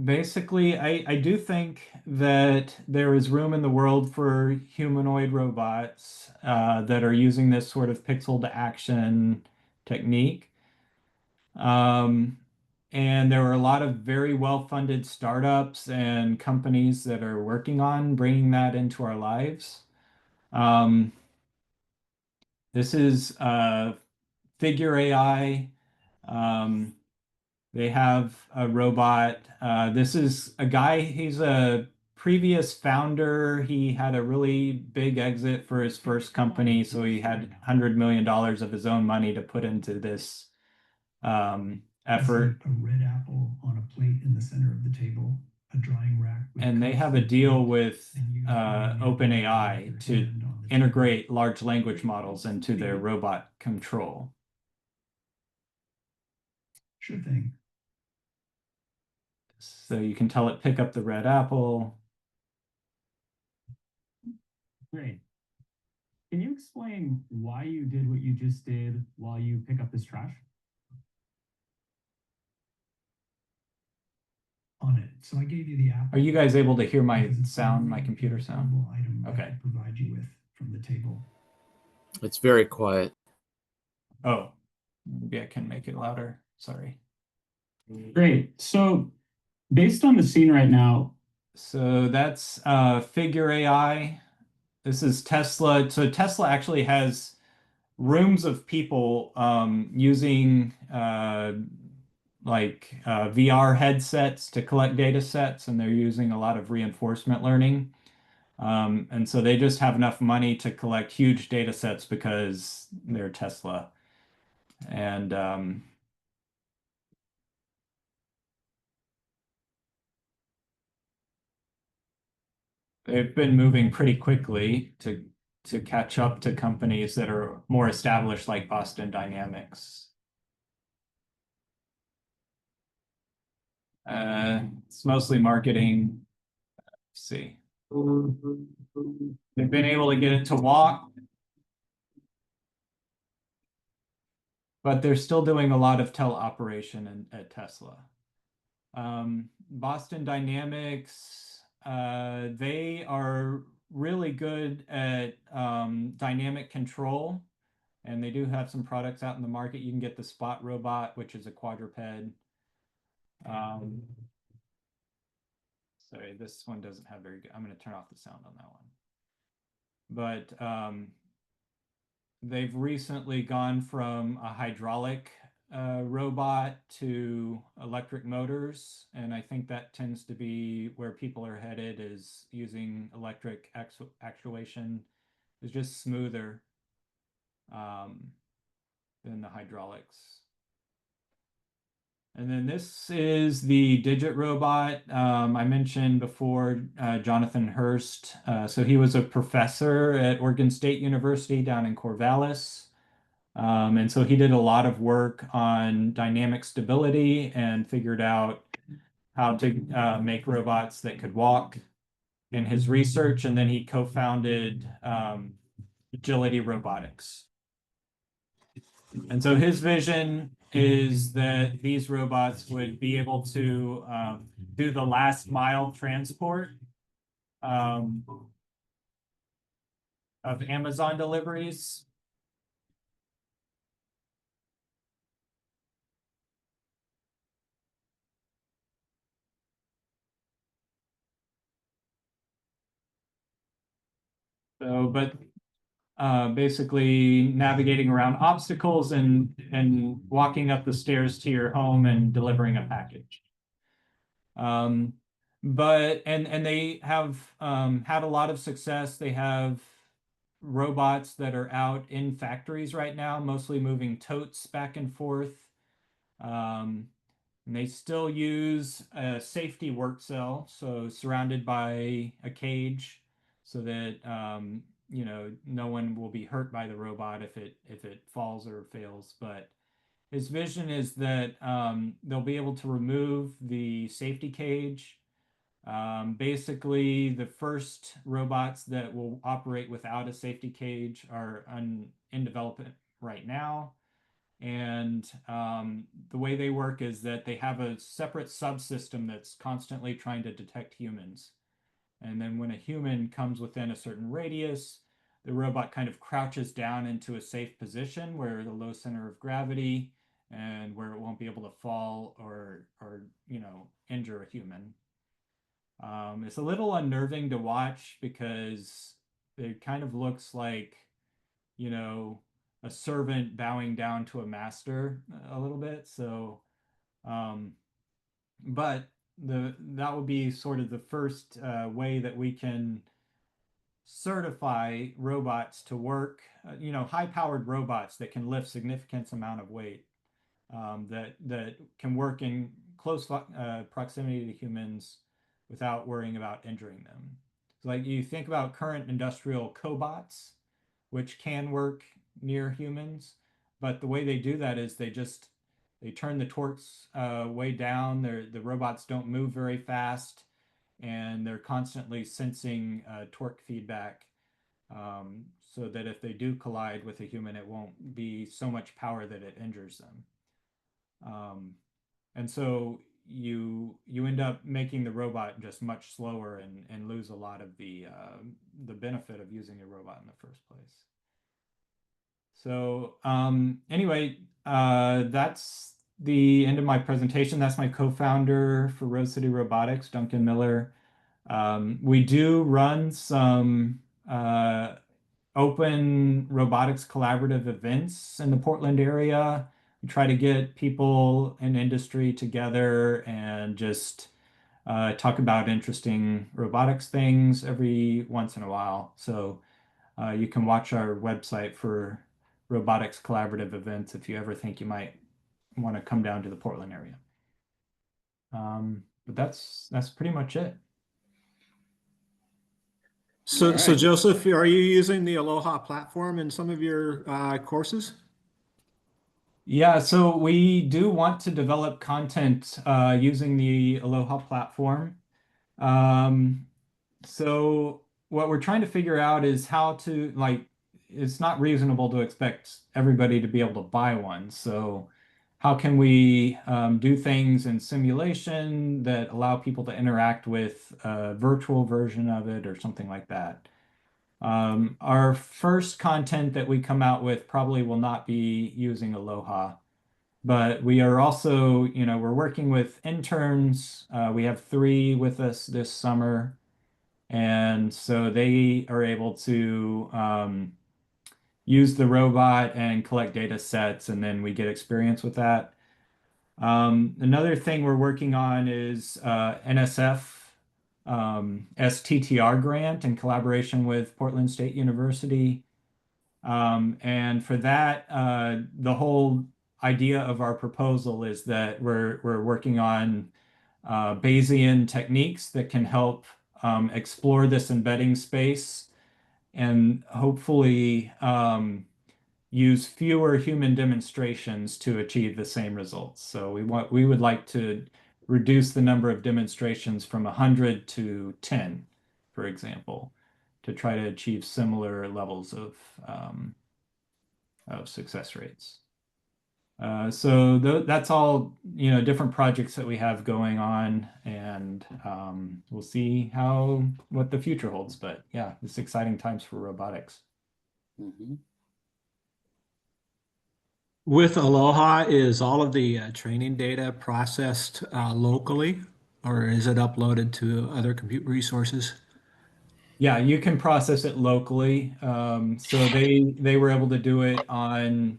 basically, I do think that there is room in the world for humanoid robots that are using this sort of pixel to action technique. And there are a lot of very well-funded startups and companies that are working on bringing that into our lives. This is Figure AI. They have a robot. This is a guy, he's a previous founder. He had a really big exit for his first company, so he had $100 million of his own money to put into this effort. A red apple on a plate in the center of the table, a drying rack. And they have a deal with OpenAI to integrate large language models into their robot control. Sure thing. So you can tell it pick up the red apple. Great. Can you explain why you did what you just did while you pick up this trash? On it. So I gave you the apple. Are you guys able to hear my sound, my computer sound? Okay. Provide you with from the table. It's very quiet. Oh, maybe I can make it louder. Sorry. Great. So based on the scene right now. So that's Figure AI. This is Tesla. So Tesla actually has rooms of people using VR headsets to collect data sets, and they're using a lot of reinforcement learning. And so they just have enough money to collect huge data sets because they're Tesla. And they've been moving pretty quickly to catch up to companies that are more established like Boston Dynamics. It's mostly marketing. Let's see. They've been able to get it to walk, but they're still doing a lot of teleoperation at Tesla. Boston Dynamics, they are really good at dynamic control, and they do have some products out in the market. You can get the Spot robot, which is a quadruped. Sorry, this one doesn't have very good. I'm going to turn off the sound on that one. But they've recently gone from a hydraulic robot to electric motors, and I think that tends to be where people are headed, is using electric actuation. It's just smoother than the hydraulics. And then this is the Digit robot. I mentioned before Jonathan Hurst. So he was a professor at Oregon State University down in Corvallis. And so he did a lot of work on dynamic stability and figured out how to make robots that could walk in his research. And then he co-founded Agility Robotics. And so his vision is that these robots would be able to do the last mile transport of Amazon deliveries. So, but basically navigating around obstacles and walking up the stairs to your home and delivering a package. But they have had a lot of success. They have robots that are out in factories right now, mostly moving totes back and forth. And they still use a safety work cell, so surrounded by a cage, so that you know, no one will be hurt by the robot if it falls or fails. But his vision is that they'll be able to remove the safety cage. Basically, the first robots that will operate without a safety cage are in development right now. And the way they work is that they have a separate subsystem that's constantly trying to detect humans. And then when a human comes within a certain radius, the robot kind of crouches down into a safe position where the low center of gravity and where it won't be able to fall or you know, injure a human. It's a little unnerving to watch because it kind of looks like, you know, a servant bowing down to a master a little bit. So, um, but that would be sort of the first way that we can certify robots to work, you know, high-powered robots that can lift significant amount of weight, that can work in close proximity to humans without worrying about injuring them. So like you think about current industrial cobots, which can work near humans, but the way they do that is they turn the torques way down. The robots don't move very fast, and they're constantly sensing torque feedback, so that if they do collide with a human, it won't be so much power that it injures them. And so you end up making the robot just much slower and lose a lot of the benefit of using a robot in the first place. So anyway, that's the end of my presentation. That's my co-founder for Rose City Robotics, Duncan Miller. We do run some open robotics collaborative events in the Portland area. We try to get people in industry together and just talk about interesting robotics things every once in a while. So you can watch our website for robotics collaborative events if you ever think you might want to come down to the Portland area. But that's pretty much it. So, All so right. Joseph, are you using the ALOHA platform in some of your courses? Yeah, so we do want to develop content using the ALOHA platform. So what we're trying to figure out is how to, like, it's not reasonable to expect everybody to be able to buy one. So how can we do things in simulation that allow people to interact with a virtual version of it or something like that? Our first content that we come out with probably will not be using ALOHA, but we are also, you know, we're working with interns. We have 3 with us this summer. And so they are able to use the robot and collect data sets, and then we get experience with that. Another thing we're working on is NSF STTR grant in collaboration with Portland State University. And for that, the whole idea of our proposal is that we're working on Bayesian techniques that can help explore this embedding space and hopefully use fewer human demonstrations to achieve the same results. So we would like to reduce the number of demonstrations from 100 to 10, for example, to try to achieve similar levels of success rates. So that's all, different projects that we have going on, and we'll see what the future holds. But yeah, it's exciting times for robotics. Mm-hmm. With ALOHA, is all of the training data processed locally, or is it uploaded to other compute resources? Yeah, you can process it locally. So they were able to do it on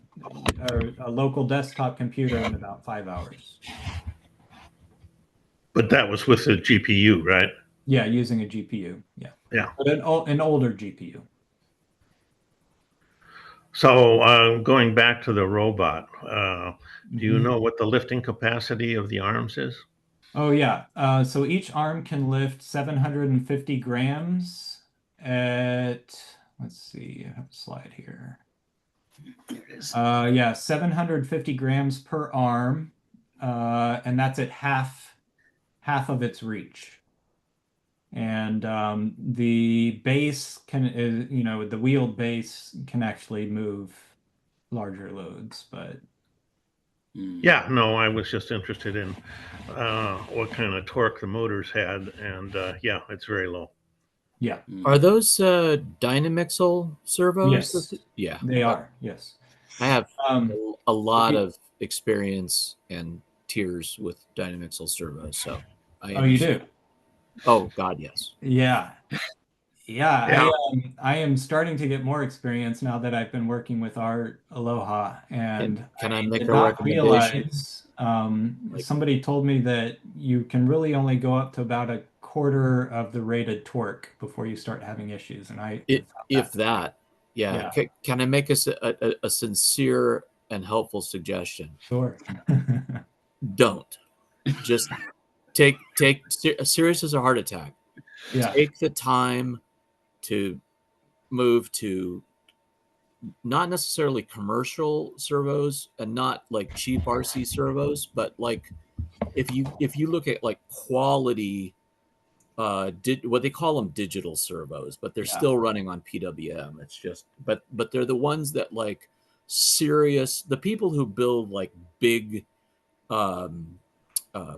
a local desktop computer in about 5 hours. But that was with the GPU, right? Yeah, using a GPU. Yeah. Yeah. But an older GPU. So going back to the robot, do you Mhm. know what the lifting capacity of the arms is? Oh yeah. So each arm can lift 750 grams at, let's see, I have a slide here. There it is. Yeah, 750 grams per arm, and that's at half of its reach. And the base the wheeled base can actually move larger loads, but Yeah, no, I was just interested in what kind of torque the motors had, and yeah, it's very low. yeah, Are those Dynamixel servos? yes, Yeah, they are. Yes. I have Um, a lot you- of experience and tears with Dynamixel servos, so I oh, you understand. do? Oh God, yes. Yeah. Yeah, Yeah. I am starting to get more experience now that I've been working with our Aloha, and Can I I make did a not recommendation? realize, Like- somebody told me that you can really only go up to about a quarter of the rated torque before you start having issues, and I It, found if that. that, yeah. Yeah. Can I make a sincere and helpful suggestion? Sure. Don't just take serious as a heart attack. Yeah. Take the time to move to not necessarily commercial servos and not like cheap RC servos, but like if you look at like quality what they call them digital servos, but they're Yeah. still running on PWM. It's just but they're the ones that like serious the people who build like big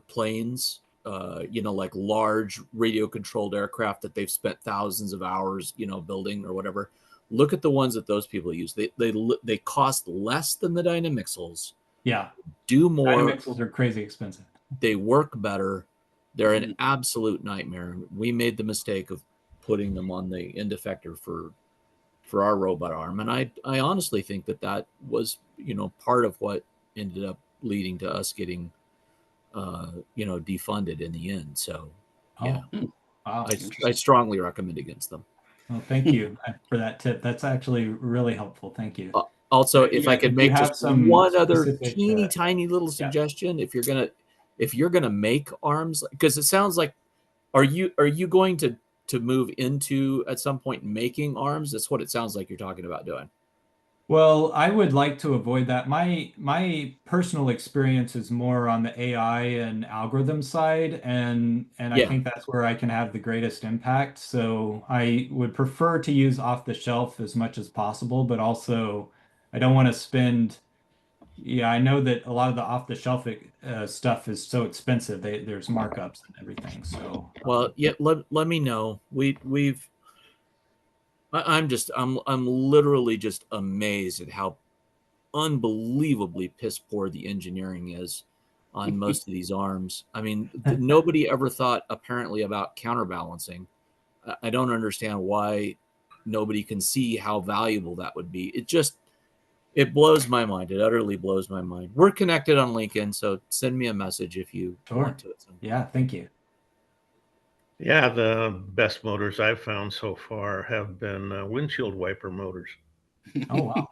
planes, like large radio controlled aircraft that they've spent thousands of hours, building or whatever. Look at the ones that those people use. They cost less than the Dynamixels, Yeah. do more. Dynamixels are crazy expensive. They work better. They're an absolute nightmare. We made the mistake of putting them on the end effector for our robot arm, and I honestly think that was part of what ended up leading to us getting defunded in the end. So yeah, Wow. I strongly recommend against them. Well, thank you for that tip. That's actually really helpful. Thank you. Also, But, if yeah, I could you make have just some one other specific, teeny tiny little suggestion, if you're gonna make arms, because it sounds like, are you going to move into at some point making arms? That's what it sounds like you're talking about doing. Well, I would like to avoid that. My personal experience is more on the AI and algorithm side, and I Yeah. think that's where I can have the greatest impact. So I would prefer to use off the shelf as much as possible, but also I don't want to spend. Yeah, I know that a lot of the off the shelf stuff is so expensive. There's markups and everything. So Well, yeah. Let me know. I'm literally just amazed at how unbelievably piss poor the engineering is on most of these arms. I mean, nobody ever thought apparently about counterbalancing. I don't understand why nobody can see how valuable that would be. It blows my mind. It utterly blows my mind. We're connected on LinkedIn, so send me a message if you want to. Yeah, thank you. Yeah, the best motors I've found so far have been windshield wiper motors. Oh wow.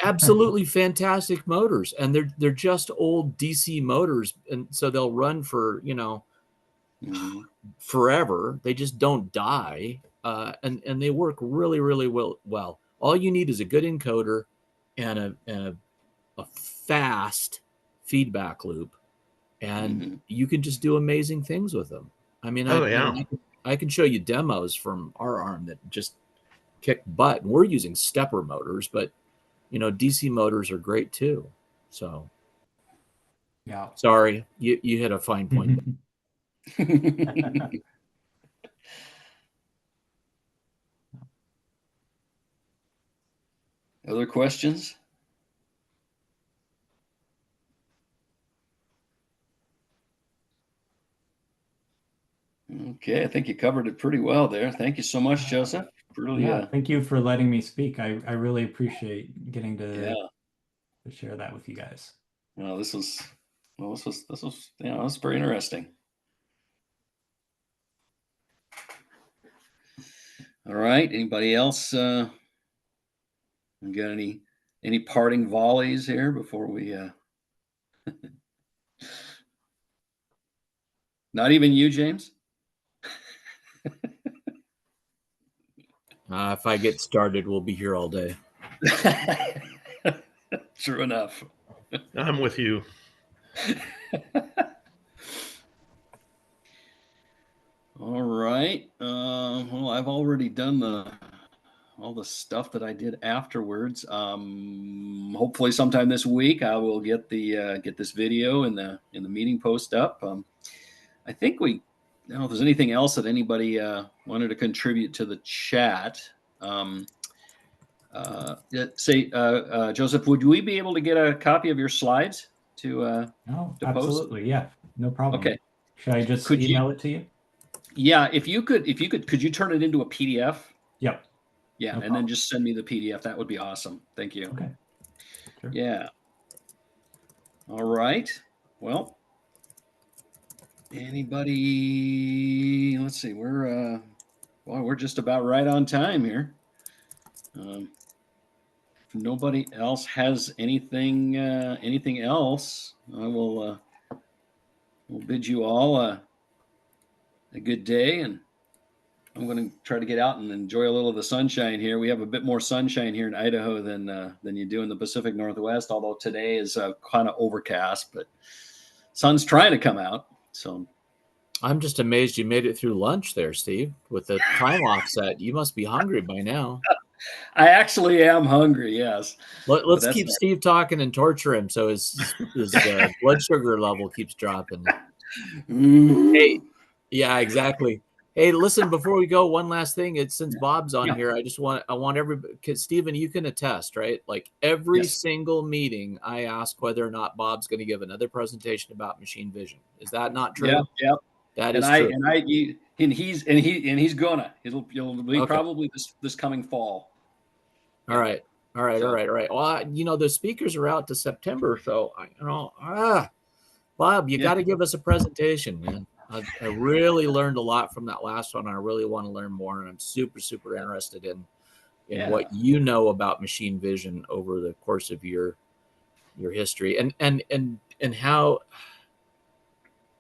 Absolutely fantastic motors, and they're just old DC motors, and so they'll run for forever. They just don't die, and they work really really well. All you need is a good encoder and a fast feedback loop, and you can just do amazing things with them. I mean, I can show you demos from our arm that just kick butt. And we're using stepper motors, but DC motors are great too. So Yeah. sorry, you hit a fine point. Other questions? Okay, I think you covered it pretty well there. Thank you so much, Joseph. Really, Yeah, thank you for letting me speak. I really appreciate getting yeah. to share that with you guys. Well, this was yeah, this was very interesting. All right. Anybody else got any parting volleys here before we not even you, James? If I get started, we'll be here all day. True enough. I'm with you. All right. Well, I've already done all the stuff that I did afterwards. Hopefully, sometime this week, I will get get this video in the meeting post up. I think I don't know if there's anything else that anybody wanted to contribute to the chat. Joseph, would we be able to get a copy of your slides to No, to post? absolutely. Yeah, no problem. Okay. Should I just email it to you? Yeah, if you could, could you turn it into a PDF? Yep. Yeah, No and then problem. just send me the PDF. That would be awesome. Thank you. Okay. Sure. Yeah. All right. Well, anybody? Let's see. We're just about right on time here. If nobody else has anything else, I will bid you all a good day, and I'm going to try to get out and enjoy a little of the sunshine here. We have a bit more sunshine here in Idaho than you do in the Pacific Northwest, although today is kind of overcast, but sun's trying to come out. So I'm just amazed you made it through lunch there, Steve, with the time offset. You must be hungry by now. I actually am hungry, yes. Let's keep Steve talking and torture him so his blood sugar level keeps dropping. Hey, yeah, exactly. Hey, listen, before we go, one last thing. It's since Bob's on here, I want everybody, because Stephen, you can attest, right? Like every single meeting, I ask whether or not Bob's going to give another presentation about machine vision. Is that not true? Yeah. That is true. He's gonna. It'll be probably this coming fall. All right. Well, the speakers are out to September, so Bob, you got to give us a presentation, man. I really learned a lot from that last one. I really want to learn more, and I'm super, super interested in what you know about machine vision over the course of your history, and how.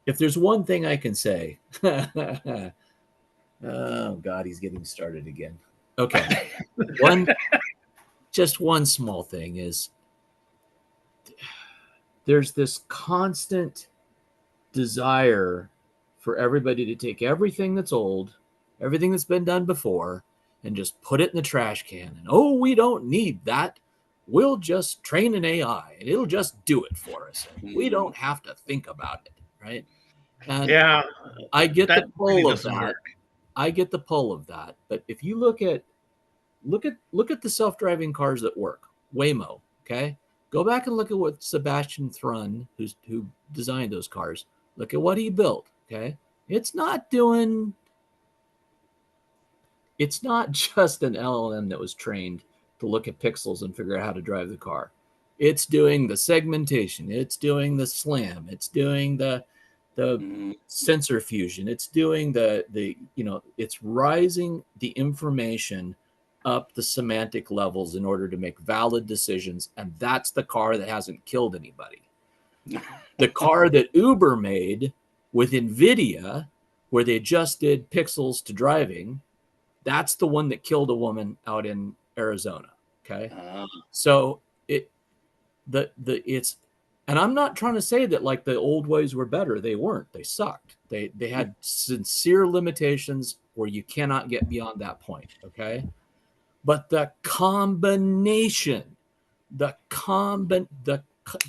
If there's one thing I can say, oh God, he's getting started again. Okay, just one small thing is there's this constant desire for everybody to take everything that's old, everything that's been done before, and just put it in the trash can. And we don't need that. We'll just train an AI and it'll just do it for us. We don't have to think about it, right? And yeah, I get the pull really of that. work. I get the pull of that. But if you look at the self-driving cars that work, Waymo, okay? Go back and look at what Sebastian Thrun, who designed those cars, look at what he built, okay? It's not just an LLM that was trained to look at pixels and figure out how to drive the car. It's doing the segmentation. It's doing the SLAM. It's doing the sensor fusion. It's doing it's rising the information up the semantic levels in order to make valid decisions. And that's the car that hasn't killed anybody. The car that Uber made with NVIDIA, where they just did pixels to driving, that's the one that killed a woman out in Arizona. Okay. So and I'm not trying to say that like the old ways were better. They weren't. They sucked. They had sincere limitations where you cannot get beyond that point. Okay. But the combination, the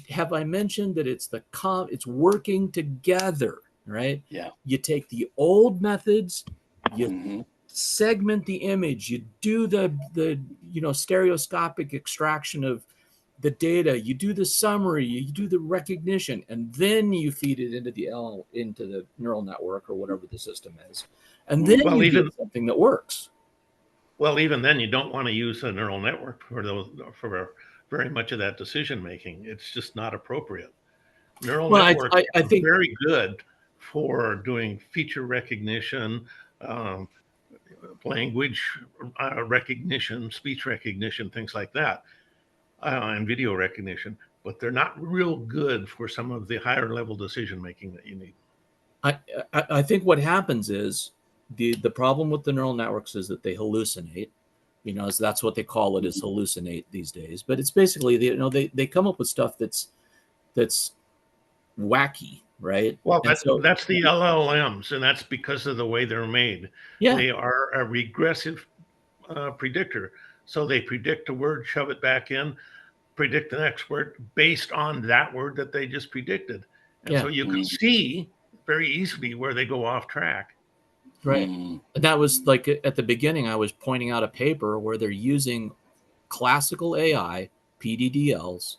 have I mentioned that it's it's working together, right? Yeah. You take the old methods, you segment the image, you do the stereoscopic extraction of the data, you do the summary, you do the recognition, and then you feed it into the neural network or whatever the system is, and then you get something that works. Well, even then, you don't want to use a neural network for very much of that decision making. It's just not appropriate. Neural networks I think are very good for doing feature recognition, language recognition, speech recognition, things like that, and video recognition. But they're not real good for some of the higher level decision making that you need. I think what happens is the problem with the neural networks is that they hallucinate. So that's what they call it, is hallucinate these days. But it's basically they come up with stuff that's wacky, right? Well, that's the LLMs, and that's because of the way they're made. Yeah. They are a regressive predictor. So they predict a word, shove it back in, predict the next word based on that word that they just predicted. And so you can see very easily where they go off track. Right. And that was like at the beginning, I was pointing out a paper where they're using classical AI, PDDLs,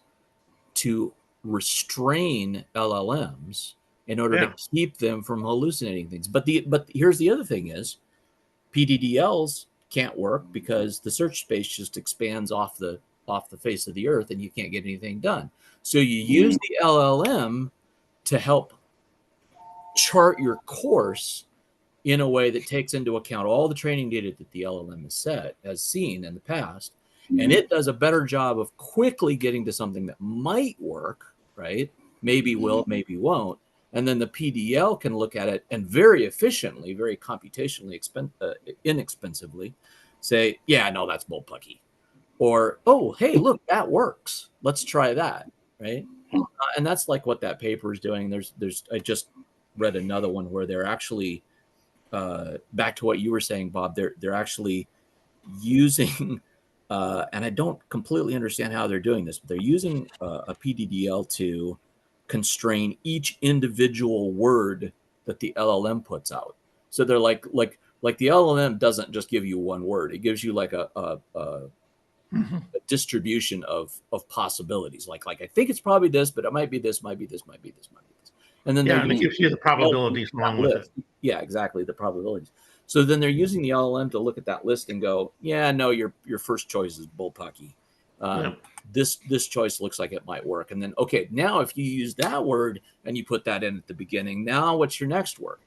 to restrain LLMs in order to keep them from hallucinating things. But here's the other thing is PDDLs can't work because the search space just expands off the face of the earth and you can't get anything done. So you use the LLM to help chart your course in a way that takes into account all the training data that the LLM has seen in the past. And it does a better job of quickly getting to something that might work, right? Maybe will, maybe won't. And then the PDL can look at it and very efficiently, very computationally inexpensively say, yeah, no, that's bullpucky. Or, oh, hey, look, that works. Let's try that, right? And that's like what that paper is doing. I just read another one where they're actually, back to what you were saying, Bob, they're actually using, and I don't completely understand how they're doing this, but they're using a PDDL to constrain each individual word that the LLM puts out. So they're like the LLM doesn't just give you one word; it gives you like a distribution of possibilities. Like I think it's probably this, but it might be this, might be this, might be this, might be this. And then it gives you the probabilities along with it. Yeah, exactly, the probabilities. So then they're using the LLM to look at that list and go, yeah, no, your first choice is bullpucky. This choice looks like it might work. And then, okay, now if you use that word and you put that in at the beginning, now what's your next word?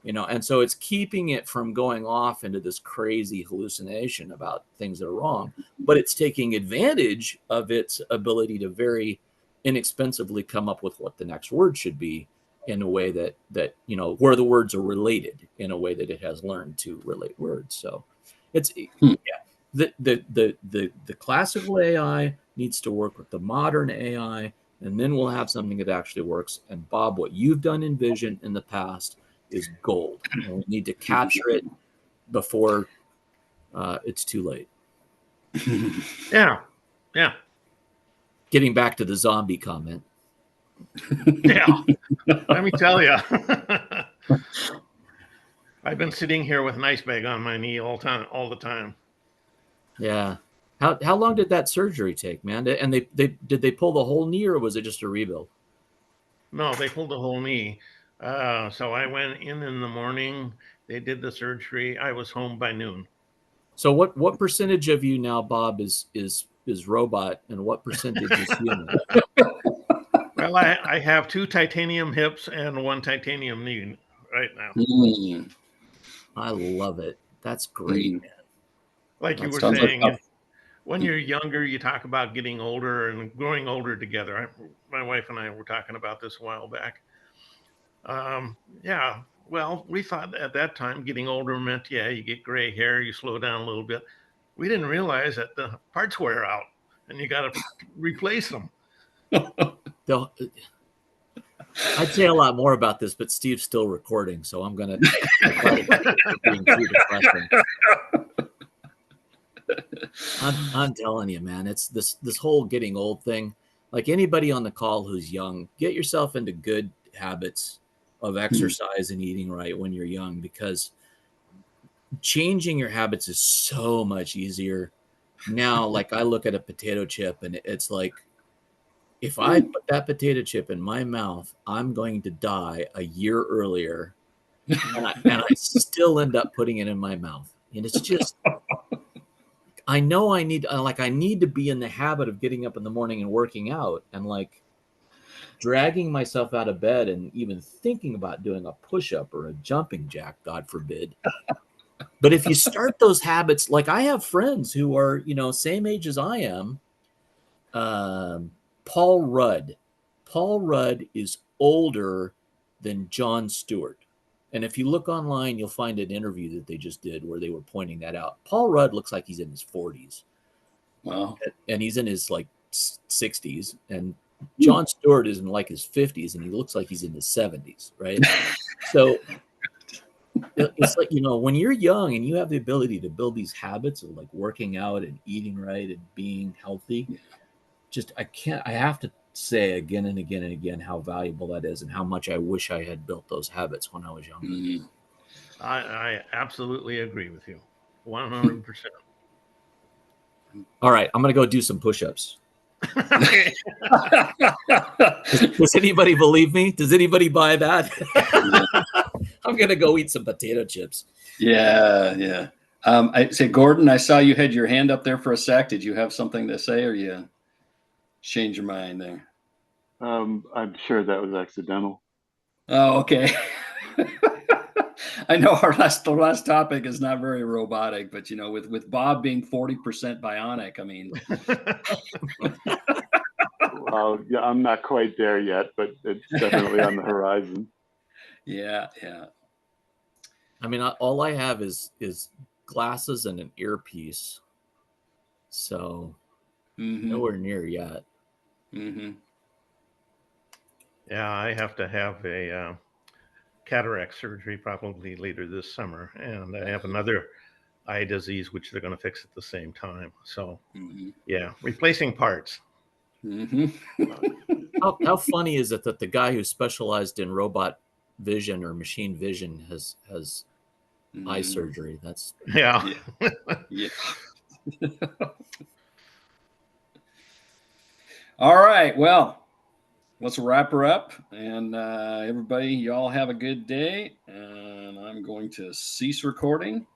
And so it's keeping it from going off into this crazy hallucination about things that are wrong, but it's taking advantage of its ability to very inexpensively come up with what the next word should be in a way that where the words are related in a way that it has learned to relate words. So it's the classical AI needs to work with the modern AI, and then we'll have something that actually works. And Bob, what you've done in Vision in the past is gold. And we need to capture it before it's too late. Yeah. Getting back to the zombie comment. Yeah, let me tell you, I've been sitting here with an ice bag on my knee all the time. Yeah. How long did that surgery take, man? And did they pull the whole knee, or was it just a rebuild? No, they pulled the whole knee. So I went in the morning. They did the surgery. I was home by noon. So what percentage of you now, Bob, is robot, and what percentage is human? Well, I have 2 titanium hips and 1 titanium knee right now. I love it. That's great, man. Like you were saying, when you're younger, you talk about getting older and growing older together. My wife and I were talking about this a while back. Yeah, well, we thought at that time getting older meant, you get gray hair, you slow down a little bit. We didn't realize that the parts wear out and you got to replace them. I'd say a lot more about this, but Steve's still recording, so I'm going to. I'm telling you, man, it's this whole getting old thing. like anybody on the call who's young, get yourself into good habits of exercise and eating right when you're young, because changing your habits is so much easier now. Like I look at a potato chip and it's like, if I put that potato chip in my mouth, I'm going to die a year earlier, and I still end up putting it in my mouth. And it's just, I know I need to be in the habit of getting up in the morning and working out, and like dragging myself out of bed and even thinking about doing a push-up or a jumping jack, God forbid. But if you start those habits, like I have friends who are, you know, same age as I am. Paul Rudd. Paul Rudd is older than Jon Stewart. And if you look online, you'll find an interview that they just did where they were pointing that out. Paul Rudd looks like he's in his 40s. Wow. And he's in his like 60s. And Jon Stewart is in like his 50s and he looks like he's in his 70s, right? So it's like, you know, when you're young and you have the ability to build these habits of like working out and eating right and being healthy, just I have to say again and again and again how valuable that is and how much I wish I had built those habits when I was young. Mm-hmm. I absolutely agree with you, 100%. All right, I'm gonna go do some push-ups. Does anybody believe me? Does anybody buy that? I'm gonna go eat some potato chips. Yeah. I say, Gordon, I saw you had your hand up there for a sec. Did you have something to say, or you change your mind there? I'm sure that was accidental. Oh, okay. I know the last topic is not very robotic, but you know, with Bob being 40% bionic, I mean. Well, yeah, I'm not quite there yet, but it's definitely on the horizon. Yeah. I mean, all I have is glasses and an earpiece, so nowhere near yet. Mm-hmm. Yeah, I have to have a cataract surgery probably later this summer, and I have another eye disease which they're going to fix at the same time. So, yeah, replacing parts. How funny is it that the guy who specialized in robot vision or machine vision has eye surgery? That's yeah. All right, well, let's wrap her up, and everybody, y'all have a good day, and I'm going to cease recording.